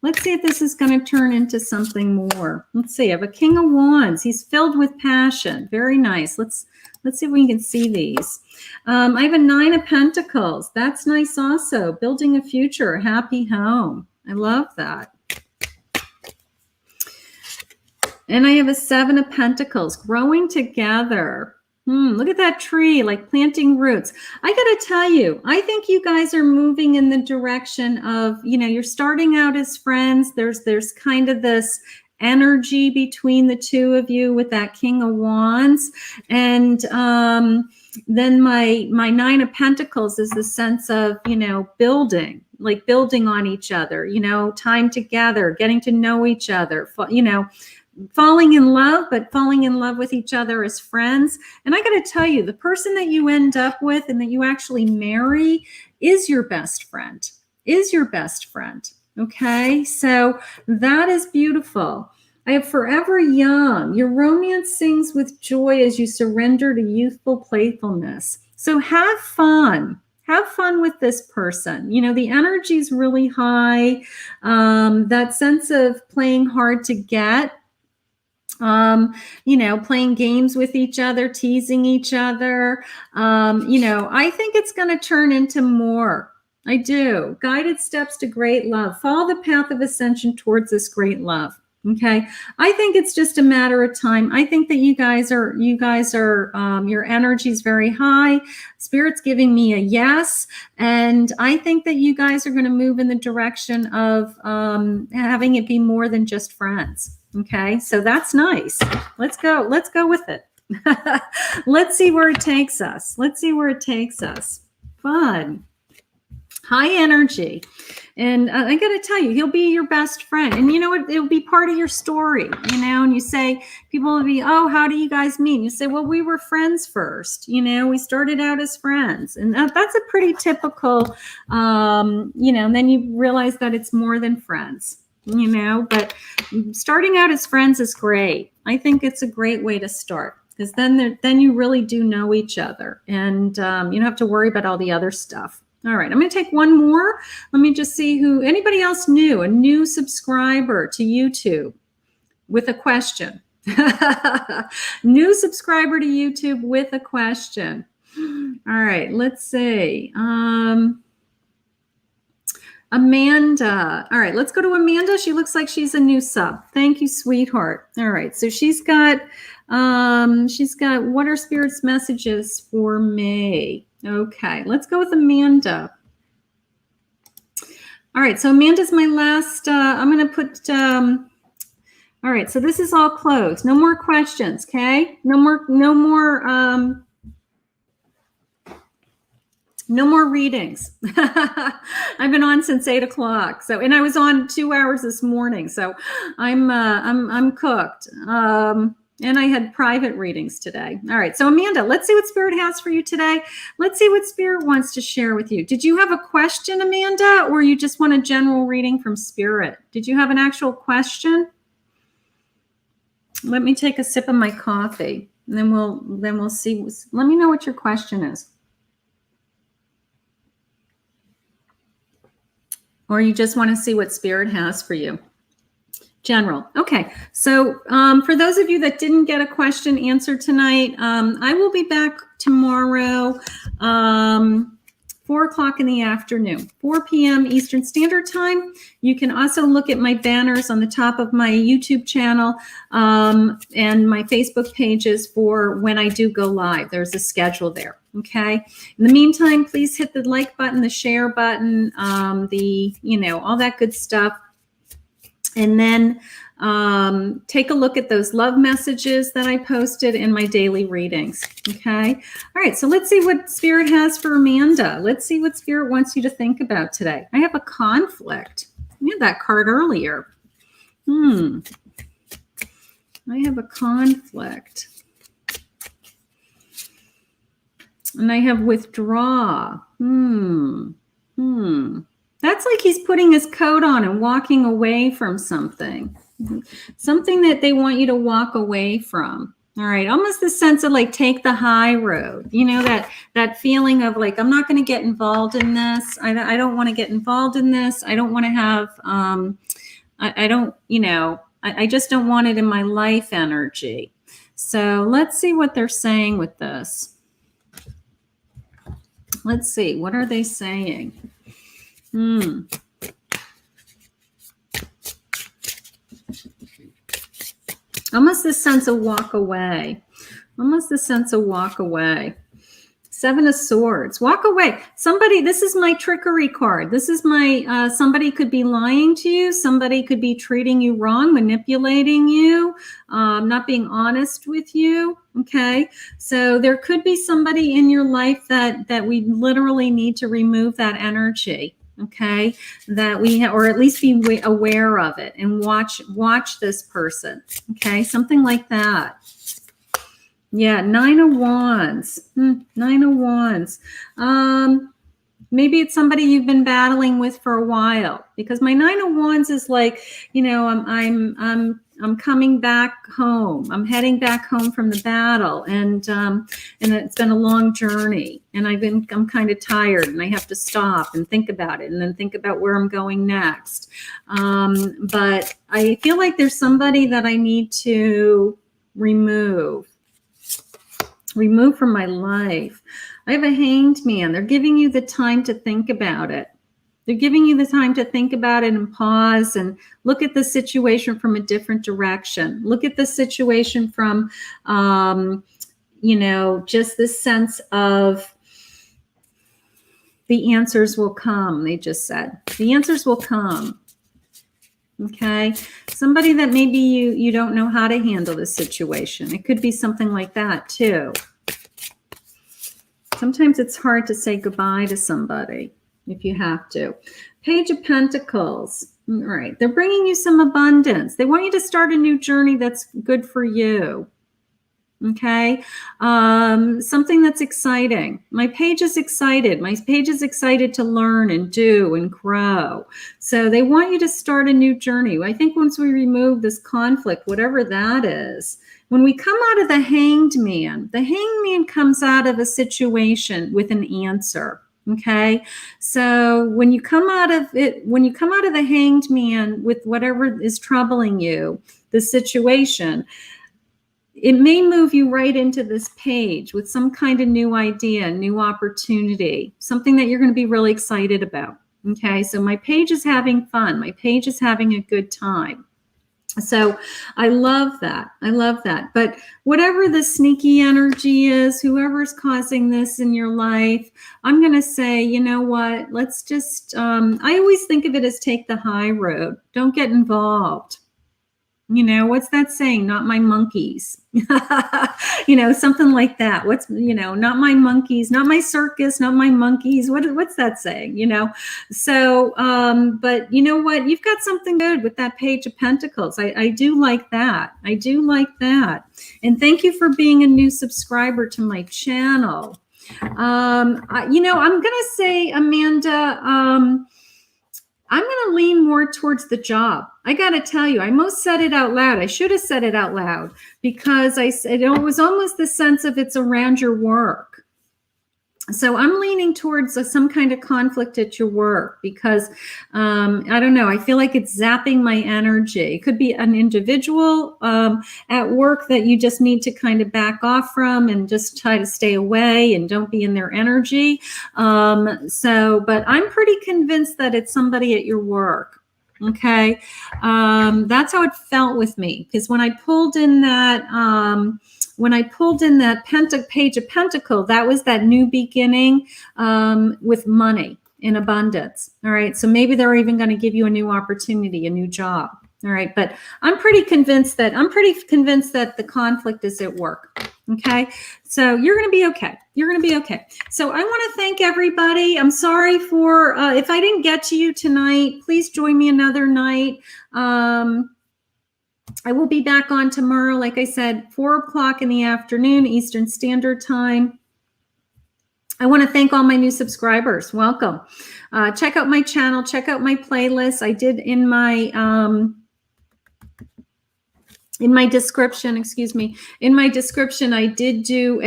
Let's see if this is going to turn into something more. Let's see. I have a King of Wands. He's filled with passion. Very nice. Let's see if we can see these. I have a 9 of Pentacles. That's nice also. Building a future, a happy home. I love that. And I have a 7 of Pentacles. Growing together. Look at that tree, like planting roots. I got to tell you, I think you guys are moving in the direction of, you know, you're starting out as friends. There's kind of this energy between the two of you with that King of Wands. And then my 9 of Pentacles is the sense of, you know, building on each other, you know, time together, getting to know each other, you know, falling in love, but falling in love with each other as friends. And I got to tell you, the person that you end up with and that you actually marry is your best friend, Okay. So that is beautiful. I have forever young. Your romance sings with joy as you surrender to youthful playfulness. So have fun. Have fun with this person. You know, the energy is really high. That sense of playing hard to get. You know, playing games with each other, teasing each other. You know, I think it's going to turn into more. I do. Guided steps to great love. Follow the path of ascension towards this great love. Okay. I think it's just a matter of time. I think that you guys are, your energy is very high. Spirit's giving me a yes. And I think that you guys are going to move in the direction of having it be more than just friends. Okay, so that's nice. Let's go with it. Let's see where it takes us. Fun. High energy. And I got to tell you, he'll be your best friend. And you know what? It'll be part of your story, you know, and you say, people will be, oh, how do you guys meet? And you say, well, we were friends first. You know, we started out as friends. And that's a pretty typical, you know, and then you realize that it's more than friends. you know, but starting out as friends is great. I think it's a great way to start, because then you really do know each other, and you don't have to worry about all the other stuff. All right, I'm going to take one more. Let me just see anybody else new, a new subscriber to YouTube with a question. New subscriber to YouTube with a question. All right, let's see. Amanda. All right, let's go to Amanda. She looks like she's a new sub. Thank you, sweetheart. All right, so she's got what are Spirit's messages for me? Okay, let's go with Amanda. All right, so Amanda's my last. I'm going to put. All right, so this is all closed. No more questions, okay? No more readings. I've been on since 8 o'clock. So, and I was on 2 hours this morning. So I'm cooked. And I had private readings today. All right. So Amanda, let's see what Spirit has for you today. Let's see what Spirit wants to share with you. Did you have a question, Amanda, or you just want a general reading from Spirit? Did you have an actual question? Let me take a sip of my coffee, and then we'll see. Let me know what your question is. Or you just want to see what Spirit has for you. General. Okay. So for those of you that didn't get a question answered tonight, I will be back tomorrow, 4 o'clock in the afternoon, 4 p.m. Eastern Standard Time. You can also look at my banners on the top of my YouTube channel and my Facebook pages for when I do go live. There's a schedule there. Okay. In the meantime, please hit the like button, the share button, all that good stuff. And then take a look at those love messages that I posted in my daily readings. Okay. All right. So let's see what Spirit has for Amanda. Let's see what Spirit wants you to think about today. I have a conflict. I had that card earlier. I have a conflict. And I have withdraw. That's like he's putting his coat on and walking away from something. Something that they want you to walk away from. All right. Almost the sense of like, take the high road. You know, that feeling of like, I'm not going to get involved in this. I don't want to get involved in this. I don't want to have, I just don't want it in my life energy. So let's see what they're saying with this. Let's see. What are they saying? Almost this sense of walk away. Almost the sense of walk away. 7 of Swords. Walk away. Somebody, this is my trickery card. This is my, somebody could be lying to you. Somebody could be treating you wrong, manipulating you, not being honest with you. Okay. So there could be somebody in your life that we literally need to remove that energy. Okay. That we or at least be aware of it and watch this person. Okay. Something like that. Yeah, 9 of Wands. 9 of Wands. Maybe it's somebody you've been battling with for a while, because my 9 of Wands is like, I'm coming back home. I'm heading back home from the battle, and it's been a long journey, and I'm kind of tired, and I have to stop and think about it, and then think about where I'm going next. But I feel like there's somebody that I need to remove from my life. I have a Hanged Man. They're giving you the time to think about it. They're giving you the time to think about it and pause and look at the situation from a different direction. Look at the situation from, just this sense of the answers will come. They just said the answers will come. Okay. Somebody that maybe you don't know how to handle the situation. It could be something like that too. Sometimes it's hard to say goodbye to somebody if you have to. Page of Pentacles. All right. They're bringing you some abundance. They want you to start a new journey that's good for you. Okay. Something that's exciting. My page is excited. My page is excited to learn and do and grow. So they want you to start a new journey. I think once we remove this conflict, whatever that is, when we come out of the hanged man comes out of a situation with an answer. Okay. So when you come out of the hanged man with whatever is troubling you, the situation, it may move you right into this page with some kind of new idea, new opportunity, something that you're going to be really excited about. Okay, so my page is having fun. My page is having a good time. So I love that. I love that. But whatever the sneaky energy is, whoever's causing this in your life, I'm going to say, you know what, let's just, I always think of it as take the high road. Don't get involved. You know, what's that saying? Not my monkeys. You know, something like that. What's, you know, not my monkeys, not my circus, not my monkeys. What's that saying? You know, so, but you know what? You've got something good with that Page of Pentacles. I do like that. I do like that. And thank you for being a new subscriber to my channel. You know, I'm going to say, Amanda, I'm going to lean more towards the job. I got to tell you, I almost said it out loud. I should have said it out loud because I said it was almost the sense of it's around your work. So I'm leaning towards some kind of conflict at your work because, I don't know, I feel like it's zapping my energy. It could be an individual at work that you just need to kind of back off from and just try to stay away and don't be in their energy. But I'm pretty convinced that it's somebody at your work. Okay. That's how it felt with me because when I pulled in that, Page of Pentacles, that was that new beginning with money in abundance. All right. So maybe they're even going to give you a new opportunity, a new job. All right. But I'm pretty convinced that the conflict is at work. Okay. So you're going to be okay. You're going to be okay. So I want to thank everybody. I'm sorry for if I didn't get to you tonight, please join me another night. I will be back on tomorrow, like I said, 4 o'clock in the afternoon, Eastern Standard Time. I want to thank all my new subscribers. Welcome. Check out my channel. Check out my playlist. I did in my description, I did do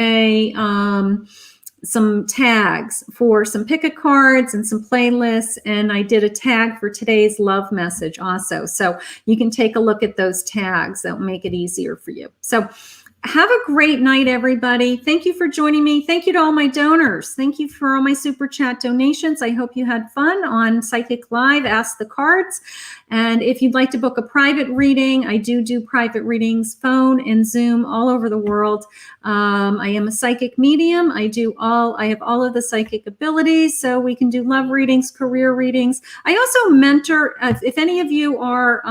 some tags for some pick-a cards and some playlists, and I did a tag for today's love message also. So you can take a look at those tags. That will make it easier for you. So have a great night, everybody. Thank you for joining me. Thank you to all my donors. Thank you for all my super chat donations. I hope you had fun on Psychic Live, Ask the Cards. And if you'd like to book a private reading, I do private readings, phone and Zoom all over the world. I am a psychic medium. I have all of the psychic abilities, so we can do love readings, career readings. I also mentor, if any of you are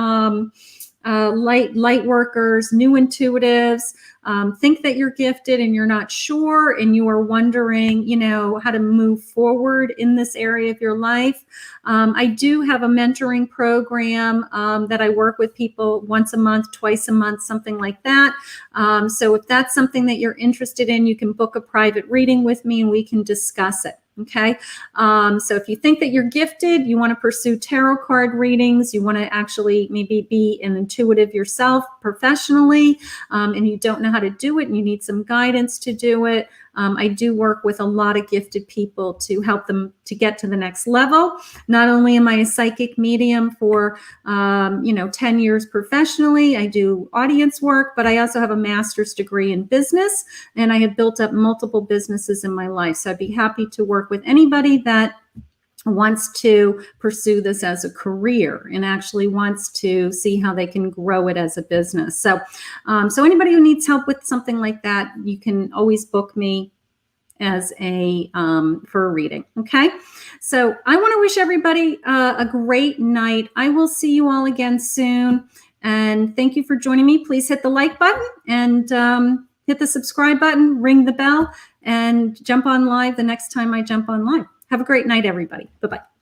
light workers, new intuitives, think that you're gifted and you're not sure and you are wondering, you know, how to move forward in this area of your life. I do have a mentoring program that I work with people once a month, twice a month, something like that. So if that's something that you're interested in, you can book a private reading with me and we can discuss it. Okay. So if you think that you're gifted, you want to pursue tarot card readings, you want to actually maybe be an intuitive yourself professionally, and you don't know how to do it and you need some guidance to do it. I do work with a lot of gifted people to help them to get to the next level. Not only am I a psychic medium for, 10 years professionally, I do audience work, but I also have a master's degree in business, and I have built up multiple businesses in my life. So I'd be happy to work with anybody that wants to pursue this as a career and actually wants to see how they can grow it as a business. So, so anybody who needs help with something like that, you can always book me as for a reading. Okay. So I want to wish everybody a great night. I will see you all again soon. And thank you for joining me. Please hit the like button and hit the subscribe button, ring the bell, and jump on live the next time I jump on live. Have a great night, everybody. Bye-bye.